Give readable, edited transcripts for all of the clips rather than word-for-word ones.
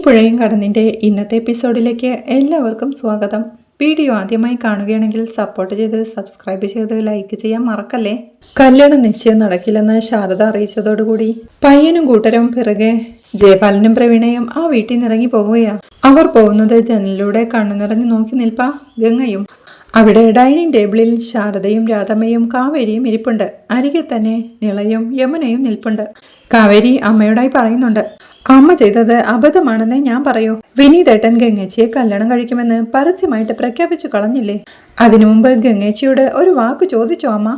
പുഴയും കടന്നിൻ്റെ ഇന്നത്തെ എപ്പിസോഡിലേക്ക് എല്ലാവർക്കും സ്വാഗതം. വീഡിയോ ആദ്യമായി കാണുകയാണെങ്കിൽ സപ്പോർട്ട് ചെയ്ത് സബ്സ്ക്രൈബ് ചെയ്ത് ലൈക്ക് ചെയ്യാൻ മറക്കല്ലേ. കല്യാണം നിശ്ചയം നടക്കില്ലെന്ന് ശാരദ അറിയിച്ചതോടുകൂടി പയ്യനും കൂട്ടരും പിറകെ ജയപാലനും പ്രവീണയും ആ വീട്ടിൽ നിന്ന് ഇറങ്ങി പോവുകയാണ്. അവർ പോകുന്നത് ജനലിലൂടെ കണ്ണു നിറഞ്ഞു നോക്കി നിൽപ്പാ ഗംഗയും. അവിടെ ഡൈനിങ് ടേബിളിൽ ശാരദയും രാധമ്മയും കാവേരിയും ഇരിപ്പുണ്ട്. അരികെ തന്നെ നിളയും യമുനയും നിൽപ്പുണ്ട്. കാവേരി അമ്മയോടായി പറയുന്നുണ്ട്, അമ്മ ചെയ്തത് അബദ്ധമാണെന്നേ ഞാൻ പറയൂ. വിനീതേട്ടൻ ഗംഗേച്ചിയെ കല്യാണം കഴിക്കുമെന്ന് പരസ്യമായിട്ട് പ്രഖ്യാപിച്ചു കളഞ്ഞില്ലേ? അതിനു മുമ്പ് ഗംഗേച്ചിയോട് ഒരു വാക്ക് ചോദിച്ചോ അമ്മ?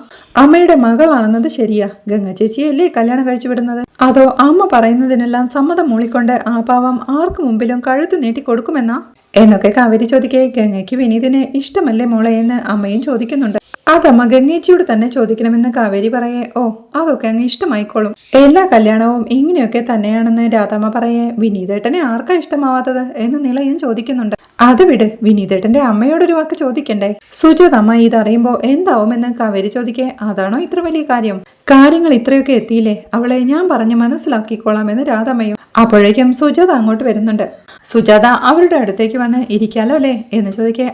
അമ്മയുടെ മകളാണെന്നത് ശരിയാ, ഗംഗചേച്ചിയല്ലേ കല്യാണം കഴിച്ചു വിടുന്നത്? അതോ അമ്മ പറയുന്നതിനെല്ലാം സമ്മതം മൂളിക്കൊണ്ട് ആ പാവം ആർക്കു മുമ്പിലും കഴുത്തു നീട്ടി കൊടുക്കുമെന്നാ എന്നൊക്കെ കാവേരി ചോദിക്കേ, ഗംഗയ്ക്ക് വിനീതിനെ ഇഷ്ടമല്ലേ മോളെ എന്ന് അമ്മയും ചോദിക്കുന്നുണ്ട്. അതമ്മ ഗംഗേച്ചിയോട് തന്നെ ചോദിക്കണമെന്ന് കാവേരി പറയേ, ഓ അതൊക്കെ അങ്ങ് ഇഷ്ടമായിക്കോളും, എല്ലാ കല്യാണവും ഇങ്ങനെയൊക്കെ തന്നെയാണെന്ന് രാധമ്മ പറയേ, വിനീതേട്ടനെ ആർക്കാ ഇഷ്ടമാവാത്തത് എന്ന് നിളയും ചോദിക്കുന്നുണ്ട്. അത് വിട്, വിനീതേട്ടന്റെ അമ്മയോടൊരു വാക്ക് ചോദിക്കണ്ടേ? സുജാതമ്മ ഇതറിയുമ്പോ എന്താവുമെന്ന് കാവേരി ചോദിക്കേ, അതാണോ ഇത്ര വലിയ കാര്യം? കാര്യങ്ങൾ ഇത്രയൊക്കെ എത്തിയില്ലേ, അവളെ ഞാൻ പറഞ്ഞ് മനസ്സിലാക്കിക്കോളാം എന്ന് രാധമ്മയും. അപ്പോഴേക്കും സുജാത അങ്ങോട്ട് വരുന്നുണ്ട്. സുജാത അവരുടെ അടുത്തേക്ക് വന്ന് ഇരിക്കാലോ അല്ലേ എന്ന് ചോദിക്കേ,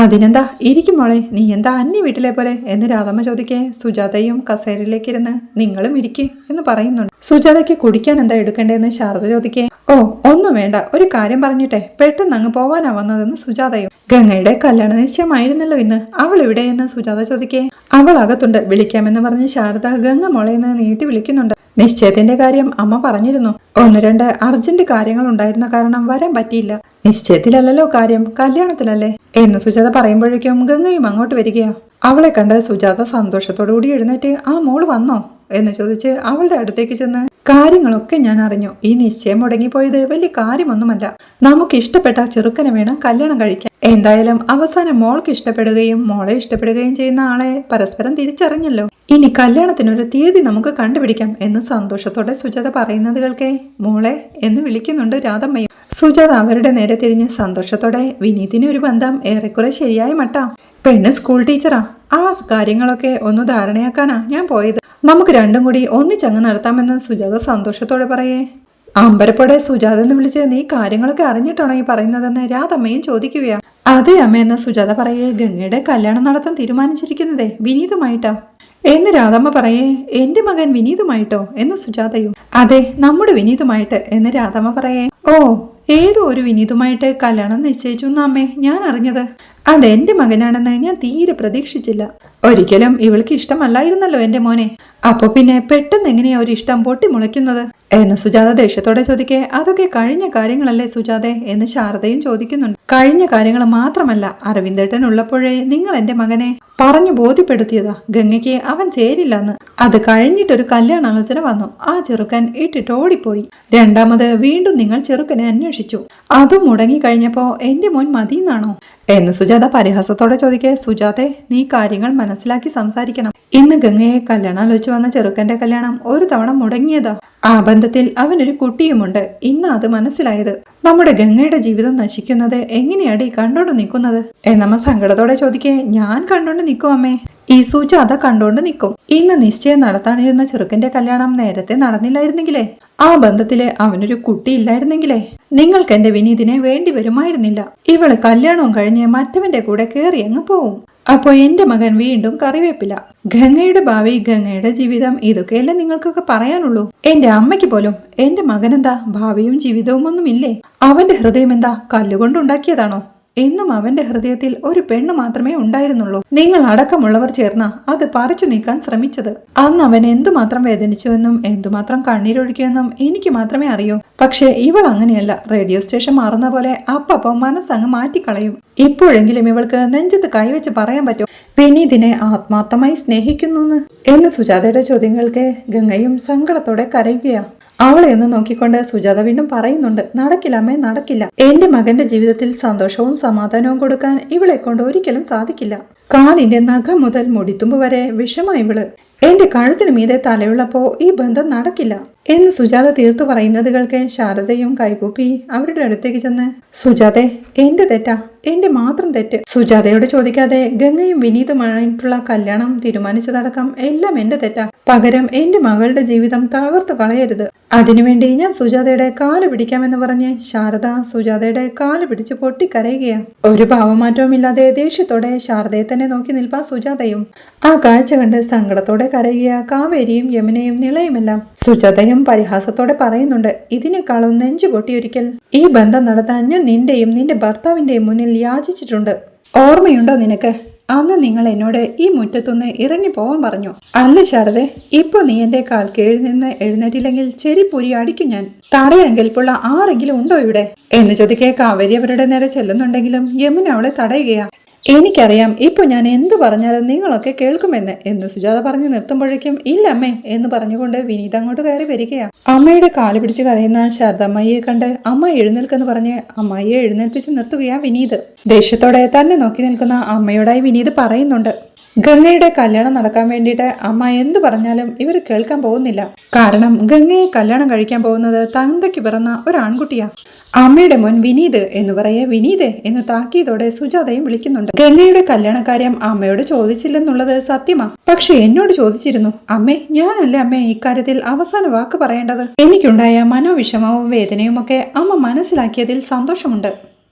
അതിനെന്താ, ഇരിക്കും മോളെ, നീ എന്താ അന്യ വീട്ടിലെ പോലെ എന്ന് രാധമ്മ ചോദിക്കേ. സുജാതയും കസേരയിലേക്ക് ഇരുന്ന് നിങ്ങളും ഇരിക്കേ എന്ന് പറയുന്നുണ്ട്. സുജാതയ്ക്ക് കുടിക്കാൻ എന്താ എടുക്കണ്ടേന്ന് ശാരദ ചോദിക്കേ. ഓ ഒന്നും വേണ്ട, ഒരു കാര്യം പറഞ്ഞിട്ടെ പെട്ടെന്ന് അങ്ങ് പോവാനാ വന്നതെന്ന് സുജാതയും. ഗംഗയുടെ കല്യാണ നിശ്ചയമായിരുന്നല്ലോ ഇന്ന്, അവൾ എവിടെയെന്ന് സുജാത ചോദിക്കേ. അവൾ അകത്തുണ്ട്, വിളിക്കാമെന്ന് പറഞ്ഞ് ശാരദ ഗംഗ മോളെന്ന് നീട്ടി വിളിക്കുന്നുണ്ട്. നിശ്ചയത്തിന്റെ കാര്യം അമ്മ പറഞ്ഞിരുന്നു, 1-2 അർജന്റ് കാര്യങ്ങൾ ഉണ്ടായിരുന്ന കാരണം വരാൻ പറ്റിയില്ല. നിശ്ചയത്തിലല്ലോ കാര്യം, കല്യാണത്തിലല്ലേ എന്ന് സുജാത പറയുമ്പോഴേക്കും ഗംഗയും അങ്ങോട്ട് വരികയാ. അവളെ കണ്ട് സുജാത സന്തോഷത്തോടുകൂടി എഴുന്നേറ്റ്, ആ മോള് വന്നോ എന്ന് ചോദിച്ച് അവളുടെ അടുത്തേക്ക് ചെന്ന്, കാര്യങ്ങളൊക്കെ ഞാൻ അറിഞ്ഞു. ഈ നിശ്ചയം മുടങ്ങിപ്പോയത് വലിയ കാര്യമൊന്നുമല്ല. നമുക്ക് ഇഷ്ടപ്പെട്ട ചെറുക്കനെ വേണം കല്യാണം കഴിക്കാൻ. എന്തായാലും അവസാനം മോൾക്ക് ഇഷ്ടപ്പെടുകയും മോളെ ഇഷ്ടപ്പെടുകയും ചെയ്യുന്ന ആളെ പരസ്പരം തിരിച്ചറിഞ്ഞല്ലോ. ഇനി കല്യാണത്തിനൊരു തീയതി നമുക്ക് കണ്ടുപിടിക്കാം എന്ന് സന്തോഷത്തോടെ സുജാത പറയുന്നത് കേൾക്കേ, മോളെ എന്ന് വിളിക്കുന്നുണ്ട് രാധമ്മയും. സുജാത അവരുടെ നേരെ തിരിഞ്ഞ് സന്തോഷത്തോടെ, വിനീതിന് ഒരു ബന്ധം ഏറെക്കുറെ ശരിയായ മട്ടാ, പെണ്ണ് സ്കൂൾ ടീച്ചറാ, ആ കാര്യങ്ങളൊക്കെ ഒന്ന് ധാരണയാക്കാനാ ഞാൻ പോയത്. നമുക്ക് രണ്ടും കൂടി ഒന്നിച്ചങ്ങ് നടത്താമെന്ന് സുജാത സന്തോഷത്തോടെ പറയേ. അമ്പരപ്പോടെ സുജാത എന്ന് വിളിച്ച്, നീ കാര്യങ്ങളൊക്കെ അറിഞ്ഞിട്ടാണോ ഈ പറയുന്നതെന്ന് രാധമ്മയും ചോദിക്കുകയാ. അതെ അമ്മയെന്ന് സുജാത പറയേ, ഗംഗയുടെ കല്യാണം നടത്താൻ തീരുമാനിച്ചിരിക്കുന്നതേ വിനീതുമായിട്ടാ എന്ന് രാധമ്മ പറയേ. എന്റെ മകൻ വിനീതുമായിട്ടോ എന്ന് സുജാതയും. അതെ, നമ്മുടെ വിനീതുമായിട്ട് എന്ന് രാധമ്മ പറയേ. ഓ, ഏതോ ഒരു വിനീതുമായിട്ട് കല്യാണം നിശ്ചയിച്ചു എന്നാ അമ്മേ ഞാൻ അറിഞ്ഞത്. അതെന്റെ മകനാണെന്ന് ഞാൻ തീരെ പ്രതീക്ഷിച്ചില്ല. ഒരിക്കലും ഇവൾക്ക് ഇഷ്ടമല്ലായിരുന്നല്ലോ എന്റെ മോനെ, അപ്പൊ പിന്നെ പെട്ടെന്ന് എങ്ങനെയാ ഒരു ഇഷ്ടം പൊട്ടി മുളയ്ക്കുന്നത് എന്ന് സുജാത ദേഷ്യത്തോടെ ചോദിക്കേ. അതൊക്കെ കഴിഞ്ഞ കാര്യങ്ങളല്ലേ സുജാതെ എന്ന് ശാരദയും ചോദിക്കുന്നുണ്ട്. കഴിഞ്ഞ കാര്യങ്ങൾ മാത്രമല്ല, അരവിന്ദേട്ടൻ ഉള്ളപ്പോഴേ നിങ്ങൾ എന്റെ മകനെ പറഞ്ഞു ബോധ്യപ്പെടുത്തിയതാ ഗംഗയ്ക്ക് അവൻ ചേരില്ലെന്ന്. അത് കഴിഞ്ഞിട്ടൊരു കല്യാണാലോചന വന്നു, ആ ചെറുക്കൻ ഇട്ടിട്ട് ഓടിപ്പോയി. രണ്ടാമത് വീണ്ടും നിങ്ങൾ ചെറുക്കനെ അന്വേഷിച്ചു, അതും മുടങ്ങി കഴിഞ്ഞപ്പോ എന്റെ മോൻ മതിയെന്നാണോ എന്ന് സുജാത പരിഹാസത്തോടെ ചോദിക്കേ. സുജാതെ, നീ കാര്യങ്ങൾ മനസ്സിലാക്കി സംസാരിക്കണം. ഇന്ന് ഗംഗയെ കല്യാണാലോചിച്ച് വന്ന ചെറുക്കന്റെ കല്യാണം ഒരു തവണ മുടങ്ങിയതാ. ആ ബന്ധത്തിൽ അവനൊരു കുട്ടിയുമുണ്ട്. ഇന്ന് അത് മനസ്സിലായത്. നമ്മുടെ ഗംഗയുടെ ജീവിതം നശിക്കുന്നത് എങ്ങനെയാടി കണ്ടോണ്ട് നിൽക്കുന്നത് എന്നമ്മ സങ്കടത്തോടെ ചോദിക്കേ. ഞാൻ കണ്ടോണ്ട് നിൽക്കും അമ്മേ, ഈ സുജാത കണ്ടോണ്ട് നിൽക്കും. ഇന്ന് നിശ്ചയം നടത്താനിരുന്ന ചെറുക്കന്റെ കല്യാണം നേരത്തെ നടന്നില്ലായിരുന്നെങ്കിലേ, ആ ബന്ധത്തില് അവനൊരു കുട്ടി ഇല്ലായിരുന്നെങ്കിലേ, നിങ്ങൾക്ക് എന്റെ വിനീതിനെ വേണ്ടി വരുമായിരുന്നില്ല. ഇവള് കല്യാണവും കഴിഞ്ഞ് മറ്റവന്റെ കൂടെ കേറി അങ്ങ് പോവും. അപ്പോ എന്റെ മകൻ വീണ്ടും കറിവേപ്പില്ല. ഗംഗയുടെ ഭാവി, ഗംഗയുടെ ജീവിതം, ഇതൊക്കെയല്ലേ നിങ്ങൾക്കൊക്കെ പറയാനുള്ളൂ. എന്റെ അമ്മയ്ക്ക് പോലും എന്റെ മകനെന്താ ഭാവിയും ജീവിതവും ഒന്നുമില്ലേ? അവന്റെ ഹൃദയം എന്താ കല്ലുകൊണ്ടുണ്ടാക്കിയതാണോ? എന്നും അവന്റെ ഹൃദയത്തിൽ ഒരു പെണ്ണ് മാത്രമേ ഉണ്ടായിരുന്നുള്ളൂ. നിങ്ങൾ അടക്കമുള്ളവർ ചേർന്ന അത് പറിച്ചു നീക്കാൻ ശ്രമിച്ചത്. അന്ന് അവൻ എന്തുമാത്രം വേദനിച്ചുവെന്നും എന്തുമാത്രം കണ്ണീരൊഴുക്കിയെന്നും എനിക്ക് മാത്രമേ അറിയൂ. പക്ഷെ ഇവൾ അങ്ങനെയല്ല. റേഡിയോ സ്റ്റേഷൻ മാറുന്ന പോലെ അപ്പപ്പം മനസ്സങ്ങ് മാറ്റിക്കളയും. ഇപ്പോഴെങ്കിലും ഇവൾക്ക് നെഞ്ചത്ത് കൈവച്ച് പറയാൻ പറ്റും, വിനീതിനെ ആത്മാർത്ഥമായി സ്നേഹിക്കുന്നു എന്ന് സുജാതയുടെ ചോദ്യങ്ങൾക്ക് ഗംഗയും സങ്കടത്തോടെ കരയുകയാ. അവളെ ഒന്ന് നോക്കിക്കൊണ്ട് സുജാത വീണ്ടും പറയുന്നുണ്ട്, നടക്കില്ല അമ്മേ, നടക്കില്ല. എന്റെ മകന്റെ ജീവിതത്തിൽ സന്തോഷവും സമാധാനവും കൊടുക്കാൻ ഇവളെ കൊണ്ട് ഒരിക്കലും സാധിക്കില്ല. കാലിന്റെ നഖം മുതൽ മുടിത്തുമ്പ് വരെ വിഷമായി ഇവള്. എന്റെ കഴുത്തിന് മീതെ തലയുള്ളപ്പോ ഈ ബന്ധം നടക്കില്ല. എന്ന് സുജാത തീർത്തു പറയുന്നത് കേൾക്കെ ശാരദയും കൈകൂപ്പി അവരുടെ അടുത്തേക്ക് ചെന്ന്, സുജാതെ, എന്റെ തെറ്റാ, എന്റെ മാത്രം തെറ്റ്. സുജാതയോട് ചോദിക്കാതെ ഗംഗയും വിനീതുമായിട്ടുള്ള കല്യാണം തീരുമാനിച്ചതടക്കം എല്ലാം എന്റെ തെറ്റാ. പകരം എന്റെ മകളുടെ ജീവിതം തകർത്തു കളയരുത്. അതിനുവേണ്ടി ഞാൻ സുജാതയുടെ കാല് പിടിക്കാമെന്ന് പറഞ്ഞ് ശാരദ സുജാതയുടെ കാല് പിടിച്ച് പൊട്ടിക്കരയുകയാ. ഒരു ഭാവമാറ്റവുമില്ലാതെ ദേഷ്യത്തോടെ ശാരദയെ തന്നെ നോക്കി നിൽപ്പാ സുജാതയും. ആ കാഴ്ച കണ്ട് സങ്കടത്തോടെ കരയുക കാവേരിയും യമുനയും നിളയുമെല്ലാം. സുജാതയും പരിഹാസത്തോടെ പറയുന്നുണ്ട്, ഇതിനേക്കാളും നെഞ്ചു പൊട്ടിയൊരിക്കൽ ഈ ബന്ധം നടത്താൻ ഞാൻ നിന്റെയും നിന്റെ ഭർത്താവിന്റെയും മുന്നിൽ യാചിച്ചിട്ടുണ്ട്. ഓർമ്മയുണ്ടോ നിനക്ക്? അന്ന് നിങ്ങൾ എന്നോട് ഈ മുറ്റത്തുനിന്ന് ഇറങ്ങി പോവാൻ പറഞ്ഞു. അല്ല ശാരദേ, ഇപ്പൊ നീ എന്റെ കാൽ കീഴിൽ നിന്ന് എഴുന്നേറ്റില്ലെങ്കിൽ ചെരിപ്പൂരി അടിക്കും ഞാൻ. തടയാൻ കെൽപ്പുള്ള ആരെങ്കിലും ഉണ്ടോ ഇവിടെ എന്ന് ചോദിക്കെ കാവേരി അവരുടെ നേരെ ചെല്ലുന്നുണ്ടെങ്കിലും യമുന അവളെ തടയുകയാ. എനിക്കറിയാം ഇപ്പൊ ഞാൻ എന്തു പറഞ്ഞാലും നിങ്ങളൊക്കെ കേൾക്കുമെന്ന് എന്ന് സുജാത പറഞ്ഞു നിർത്തുമ്പോഴേക്കും ഇല്ല അമ്മേ എന്ന് പറഞ്ഞുകൊണ്ട് വിനീത അങ്ങോട്ട് കയറി വരികയാ. അമ്മയുടെ കാല് പിടിച്ച് കരയുന്ന ശാരദമ്മയെ കണ്ട് അമ്മ എഴുന്നേൽക്കെന്ന് പറഞ്ഞ് അമ്മയെ എഴുന്നേൽപ്പിച്ച് നിർത്തുകയാ വിനീത്. ദേഷ്യത്തോടെ തന്നെ നോക്കി നിൽക്കുന്ന അമ്മയോടായി വിനീത് പറയുന്നുണ്ട്, ഗംഗയുടെ കല്യാണം നടക്കാൻ വേണ്ടിയിട്ട് അമ്മ എന്തു പറഞ്ഞാലും ഇവർ കേൾക്കാൻ പോകുന്നില്ല. കാരണം ഗംഗയെ കല്യാണം കഴിക്കാൻ പോകുന്നത് തന്തയ്ക്ക് പിറന്ന ഒരു ആൺകുട്ടിയാ. അമ്മയുടെ മോൻ വിനീത് എന്ന് പറയേ വിനീത് എന്ന് താക്കിയതോടെ സുജാതയും വിളിക്കുന്നുണ്ട്. ഗംഗയുടെ കല്യാണക്കാര്യം അമ്മയോട് ചോദിച്ചില്ലെന്നുള്ളത് സത്യമാ, പക്ഷെ എന്നോട് ചോദിച്ചിരുന്നു. അമ്മേ, ഞാനല്ലേ അമ്മേ ഇക്കാര്യത്തിൽ അവസാന വാക്ക് പറയേണ്ടത്. എനിക്കുണ്ടായ മനോവിഷമവും വേദനയും ഒക്കെ അമ്മ മനസ്സിലാക്കിയതിൽ സന്തോഷമുണ്ട്.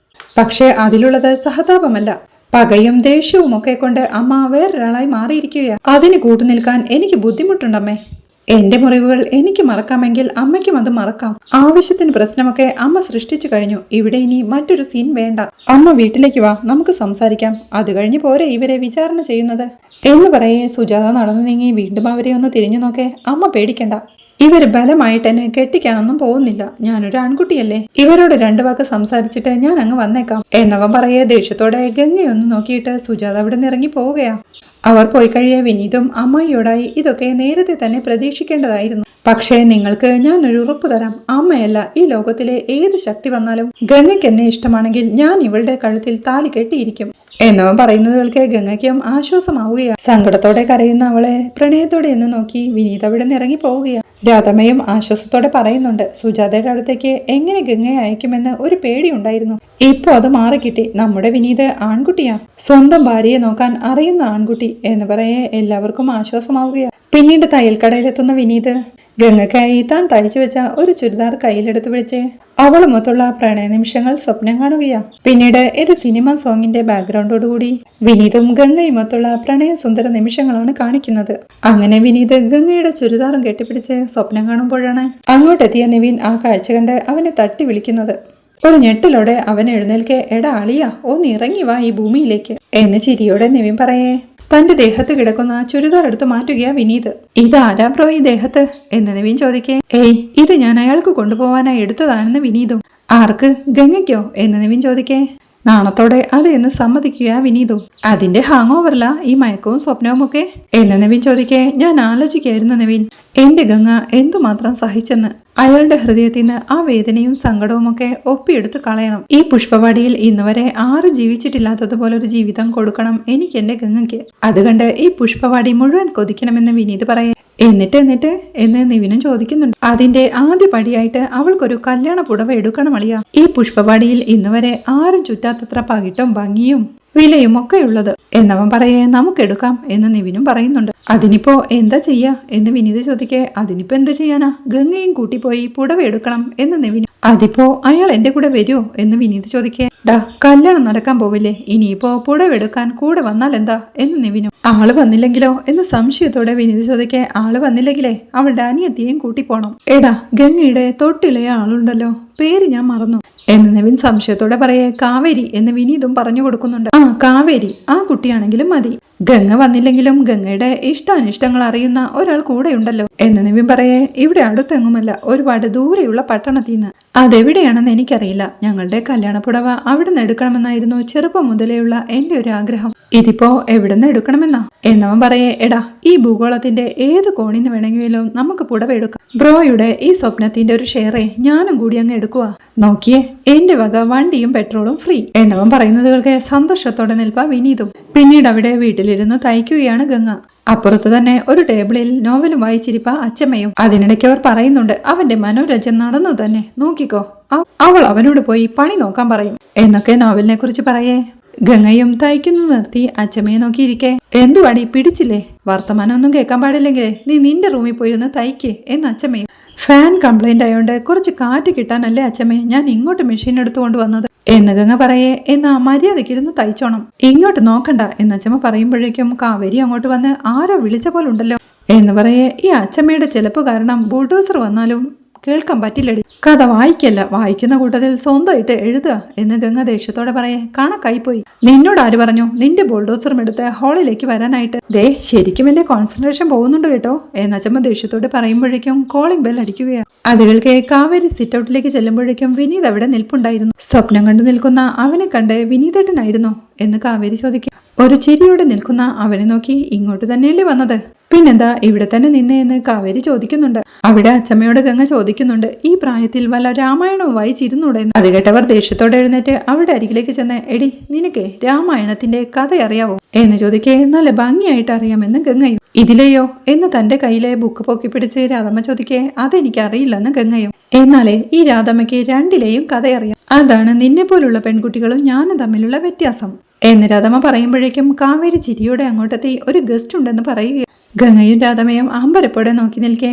പക്ഷെ അതിലുള്ളത് സഹതാപമല്ല, പകയും ദേഷ്യവും ഒക്കെ കൊണ്ട് അമ്മ വേറൊരാളായി മാറിയിരിക്കുകയാ. അതിന് കൂട്ടുനിൽക്കാൻ എനിക്ക് ബുദ്ധിമുട്ടുണ്ടമ്മേ. എന്റെ മുറിവുകൾ എനിക്ക് മറക്കാമെങ്കിൽ അമ്മയ്ക്കും അത് മറക്കാം. ആവശ്യത്തിന് പ്രശ്നമൊക്കെ അമ്മ സൃഷ്ടിച്ചു കഴിഞ്ഞു. ഇവിടെ ഇനി മറ്റൊരു സീൻ വേണ്ട. അമ്മ വീട്ടിലേക്ക് വാ, നമുക്ക് സംസാരിക്കാം. അത് കഴിഞ്ഞ് പോരെ ഇവരെ വിചാരണ ചെയ്യുന്നത് എന്ന് പറയേ സുജാത നടന്നു നീങ്ങി വീണ്ടും അവരെ ഒന്ന് തിരിഞ്ഞു നോക്കേ. അമ്മ പേടിക്കണ്ട, ഇവര് ബലമായിട്ട് എന്നെ കെട്ടിക്കാനൊന്നും പോകുന്നില്ല. ഞാനൊരു ആൺകുട്ടിയല്ലേ. ഇവരോട് രണ്ടു വാക്ക് സംസാരിച്ചിട്ട് ഞാൻ അങ്ങ് വന്നേക്കാം എന്നവൻ പറയേ ദേഷ്യത്തോടെ ഗംഗയൊന്ന് നോക്കിയിട്ട് സുജാത അവിടെ നിന്ന് ഇറങ്ങി പോവുകയാ. അവർ പോയി കഴിയെ വിനീതും അമ്മായിയോടായി ഇതൊക്കെ നേരത്തെ തന്നെ പ്രതീക്ഷിക്കേണ്ടതായിരുന്നു. പക്ഷേ നിങ്ങൾക്ക് ഞാനൊരു ഉറപ്പ് തരാം, അമ്മയല്ല ഈ ലോകത്തിലെ ഏത് ശക്തി വന്നാലും ഗംഗയ്ക്ക് എന്നെ ഇഷ്ടമാണെങ്കിൽ ഞാൻ ഇവളുടെ കഴുത്തിൽ താലി കെട്ടിയിരിക്കും എന്നവൻ പറയുന്നതുകൾക്ക് ഗംഗയ്ക്കും ആശ്വാസമാവുകയാണ്. സങ്കടത്തോടെ കരയുന്ന അവളെ പ്രണയത്തോടെ എന്ന് നോക്കി വിനീത് അവിടെ നിന്ന് ഇറങ്ങി പോവുകയാണ്. രാധമ്മയും ആശ്വാസത്തോടെ പറയുന്നുണ്ട്, സുജാതയുടെ അടുത്തേക്ക് എങ്ങനെ ഗംഗയെ അയക്കുമെന്ന് ഒരു പേടിയുണ്ടായിരുന്നു. ഇപ്പൊ അത് മാറിക്കിട്ടി. നമ്മുടെ വിനീത് ആൺകുട്ടിയാ, സ്വന്തം ഭാര്യയെ നോക്കാൻ അറിയുന്ന ആൺകുട്ടി എന്ന് പറയേ എല്ലാവർക്കും ആശ്വാസമാവുകയാണ്. പിന്നീട് തയ്യൽക്കടയിലെത്തുന്ന വിനീത് ഗംഗയ്ക്കായി താൻ തയ്ച്ചു വെച്ച ഒരു ചുരിദാർ കയ്യിലെടുത്ത് പിടിച്ച് അവളുമൊത്തുള്ള പ്രണയ നിമിഷങ്ങൾ സ്വപ്നം കാണുകയാ. പിന്നീട് ഒരു സിനിമ സോങ്ങിന്റെ ബാക്ക്ഗ്രൗണ്ടോടുകൂടി വിനീതും ഗംഗയുമൊത്തുള്ള പ്രണയ സുന്ദര നിമിഷങ്ങളാണ് കാണിക്കുന്നത്. അങ്ങനെ വിനീത് ഗംഗയുടെ ചുരിദാറും കെട്ടിപ്പിടിച്ച് സ്വപ്നം കാണുമ്പോഴാണ് അങ്ങോട്ടെത്തിയ നിവിൻ ആ കാഴ്ച കണ്ട് അവനെ തട്ടി വിളിക്കുന്നത്. ഒരു ഞെട്ടലോടെ അവൻ എഴുന്നേൽക്കെ, എടാ അളിയാ, ഒന്ന് ഇറങ്ങി വാ ഈ ഭൂമിയിലേക്ക് എന്ന് ചിരിയോടെ നിവിൻ പറയേ തന്റെ ദേഹത്ത് കിടക്കുന്ന ചുരിദാർ എടുത്ത് മാറ്റുകയാ വിനീത്. ഇതാരാ ബ്രോ ഈ ദേഹത്ത് എന്ന് നിവിൻ ചോദിക്കേ. ഏയ്, ഇത് ഞാൻ അയാൾക്ക് കൊണ്ടുപോവാനായി എടുത്തതാണെന്ന് വിനീതും. ആർക്ക്? ഗംഗയ്ക്കോ എന്ന് നിവിൻ ചോദിക്കേ. നാണത്തോടെ അത് എന്ന് സമ്മതിക്കുക വിനീതു. അതിന്റെ ഹാങ് ഓവറില ഈ മയക്കവും സ്വപ്നവും ഒക്കെ എന്ന് നിവിൻ ചോദിക്കേ. ഞാൻ ആലോചിക്കായിരുന്നു നിവിൻ, എന്റെ ഗംഗ എന്തുമാത്രം സഹിച്ചെന്ന്. അയാളുടെ ഹൃദയത്തിൽ നിന്ന് ആ വേദനയും സങ്കടവും ഒക്കെ ഒപ്പിയെടുത്ത് കളയണം. ഈ പുഷ്പവാടിയിൽ ഇന്നുവരെ ആരും ജീവിച്ചിട്ടില്ലാത്തതുപോലൊരു ജീവിതം കൊടുക്കണം എനിക്ക് എന്റെ ഗംഗയ്ക്ക്. അതുകൊണ്ട് ഈ പുഷ്പവാടി മുഴുവൻ കൊതിക്കണമെന്ന് വിനീത് പറയേ. എന്നിട്ട് എന്ന് നിവിനും ചോദിക്കുന്നുണ്ട്. അതിന്റെ ആദ്യ പടിയായിട്ട് അവൾക്കൊരു കല്യാണ പുടവ എടുക്കണം അളിയാ. ഈ പുഷ്പവാടിയിൽ ഇന്നുവരെ ആരും ചുറ്റാത്തത്ര പകിട്ടും ഭംഗിയും വിലയും ഒക്കെ ഉള്ളത് എന്നവൻ പറയേ. നമുക്കെടുക്കാം എന്ന് നിവിനും പറയുന്നുണ്ട്. അതിനിപ്പോ എന്താ ചെയ്യാ എന്ന് വിനീത് ചോദിക്കേ. അതിനിപ്പോ എന്താ ചെയ്യാനാ, ഗംഗയും കൂട്ടിപ്പോയി പുടവ എടുക്കണം എന്ന് നിവിനും. അതിപ്പോ അയാൾ എന്റെ കൂടെ വരുമോ എന്ന് വിനീത് ചോദിക്കേ. ഡാ, കല്യാണം നടക്കാൻ പോവില്ലേ, ഇനിയിപ്പോ പുടവെടുക്കാൻ കൂടെ വന്നാൽ എന്താ എന്ന് നിവിനും. ആള് വന്നില്ലെങ്കിലോ എന്ന് സംശയത്തോടെ വിനീത് ചോദിക്കേ. ആള് വന്നില്ലെങ്കിലേ അവളുടെ അനിയത്തിയും കൂട്ടി പോണം. എടാ, ഗംഗയുടെ തൊട്ടിളയ ആളുണ്ടല്ലോ, പേര് ഞാൻ മറന്നു എന്ന് നിവിൻ സംശയത്തോടെ പറയേ. കാവേരി എന്ന് വിനീതും പറഞ്ഞു കൊടുക്കുന്നുണ്ട്. ആ കാവേരി, ആ കുട്ടിയാണെങ്കിലും മതി. ഗംഗ വന്നില്ലെങ്കിലും ഗംഗയുടെ ഇഷ്ടാനിഷ്ടങ്ങൾ അറിയുന്ന ഒരാൾ കൂടെയുണ്ടല്ലോ എന്ന് നിവിൻ പറയേ. ഇവിടെ അടുത്തെങ്ങുമല്ല, ഒരുപാട് ദൂരെയുള്ള പട്ടണത്തിൽ നിന്ന്. അതെവിടെയാണെന്ന് എനിക്കറിയില്ല. ഞങ്ങളുടെ കല്യാണപ്പുടവ അവിടെ നിന്ന് എടുക്കണമെന്നായിരുന്നു ചെറുപ്പം മുതലേയുള്ള എന്റെ ഒരു ആഗ്രഹം. ഇതിപ്പോ എവിടെ നിന്ന് എടുക്കണമെന്നാ എന്നവൻ പറയേ. എടാ, ഈ ഭൂഗോളത്തിന്റെ ഏത് കോണിന്ന് വേണമെങ്കിലും നമുക്ക് പുടവ എടുക്കാം. ബ്രോയുടെ ഈ സ്വപ്നത്തിന്റെ ഒരു ഷെയറെ ഞാനും കൂടി അങ്ങ് എടുക്കുക. നോക്കിയേ, എന്റെ വക വണ്ടിയും പെട്രോളും ഫ്രീ എന്നവൻ പറയുന്നതുകൾക്ക് സന്തോഷത്തോടെ നിൽപ്പാ വിനീതും. പിന്നീട് അവിടെ വീട്ടിലിരുന്ന് തയ്ക്കുകയാണ് ഗംഗ. അപ്പുറത്തു തന്നെ ഒരു ടേബിളിൽ നോവലും വായിച്ചിരിപ്പ അച്ചമ്മയും. അതിനിടയ്ക്ക് അവർ പറയുന്നുണ്ട്, അവന്റെ മനോരഞ്ജൻ നടന്നു തന്നെ, നോക്കിക്കോ, അവൾ അവനോട് പോയി പണി നോക്കാൻ പറയും എന്നൊക്കെ നോവലിനെ കുറിച്ച് പറയേ. ഗംഗയും തയ്ക്കുന്നു നിർത്തി അച്ചമ്മയെ നോക്കിയിരിക്കെ, എന്തുവാടി പിടിച്ചില്ലേ? വർത്തമാനമൊന്നും കേൾക്കാൻ പാടില്ലെങ്കിൽ നീ നിന്റെ റൂമിൽ പോയിരുന്ന് തയ്ക്കേ എന്ന് അച്ചമ്മയും. ഫാൻ കംപ്ലൈന്റ് ആയോണ്ട് കുറച്ച് കാറ്റ് കിട്ടാനല്ലേ അച്ചമ്മേ ഞാൻ ഇങ്ങോട്ട് മെഷീൻ എടുത്തുകൊണ്ട് വന്നത് എന്ന് ഗംഗ പറയേ. എന്നാ മര്യാദയ്ക്കിരുന്ന് തയ്ച്ചോണം, ഇങ്ങോട്ട് നോക്കണ്ട എന്ന് അച്ചമ്മ പറയുമ്പോഴേക്കും കാവേരി അങ്ങോട്ട് വന്ന് ആരോ വിളിച്ച പോലുണ്ടല്ലോ എന്ന് പറയേ. ഈ അച്ചമ്മയുടെ ചിലപ്പ് കാരണം ബുൾഡോസർ വന്നാലും കേൾക്കാൻ പറ്റില്ലടി. കഥ വായിക്കല്ല, വായിക്കുന്ന കൂട്ടത്തിൽ സ്വന്തമായിട്ട് എഴുതുക എന്ന് ഗംഗ ദേഷ്യത്തോടെ പറയേ. കണക്കായിപ്പോയി, നിന്നോട് ആര് പറഞ്ഞു നിന്റെ ബുൾഡോസറും എടുത്ത് ഹാളിലേക്ക് വരാനായിട്ട്? ദേ ശരിക്കും എന്റെ കോൺസെൻട്രേഷൻ പോകുന്നുണ്ട് കേട്ടോ എന്ന് അച്ചമ്മ ദേഷ്യത്തോടെ പറയുമ്പോഴേക്കും കോളിംഗ് ബെൽ അടിക്കുകയാണ്. അതുകൾക്ക് കാവേരി സിറ്റ് ഔട്ടിലേക്ക് ചെല്ലുമ്പോഴേക്കും വിനീത് അവിടെ നിൽപ്പുണ്ടായിരുന്നു. സ്വപ്നം കണ്ടു നിൽക്കുന്ന അവനെ കണ്ട് വിനീതേട്ടനായിരുന്നു എന്ന് കാവേരി ചോദിക്കും. ഒരു ചിരിയോടെ നിൽക്കുന്ന അവനെ നോക്കി ഇങ്ങോട്ട് തന്നെയല്ലേ വന്നത്, പിന്നെന്താ ഇവിടെ തന്നെ നിന്നേ എന്ന് കാവേരി ചോദിക്കുന്നുണ്ട്. അവിടെ അച്ചമ്മയോട് ഗംഗ ചോദിക്കുന്നുണ്ട്, ഈ പ്രായത്തിൽ വല്ല രാമായണവും വായിച്ചിരുന്നൂടെ? അത് കേട്ടവർ ദേഷ്യത്തോടെ എഴുന്നേറ്റ് അവരുടെ അരികിലേക്ക് ചെന്ന്, എടി നിനക്ക് രാമായണത്തിന്റെ കഥ അറിയാവോ എന്ന് ചോദിക്കേ. നല്ല ഭംഗിയായിട്ട് അറിയാമെന്ന് ഗംഗയും. ഇതിലെയോ എന്ന് തന്റെ കയ്യിലെ ബുക്ക് പൊക്കി പിടിച്ച് രാധമ്മ ചോദിക്കേ. അതെനിക്ക് അറിയില്ലെന്ന് ഗംഗയും. എന്നാലേ ഈ രാധമ്മയ്ക്ക് രണ്ടിലെയും കഥ അറിയാം, അതാണ് നിന്നെ പോലുള്ള പെൺകുട്ടികളും ഞാനും തമ്മിലുള്ള വ്യത്യാസം എന്ന് രാധമ്മ പറയുമ്പോഴേക്കും കാവേരി ചിരിയോടെ അങ്ങോട്ടെത്തി ഒരു ഗസ്റ്റ് ഉണ്ടെന്ന് പറയുക. ഗംഗയും രാധമ്മയും അമ്പരപ്പോടെ നോക്കി നിൽക്കേ.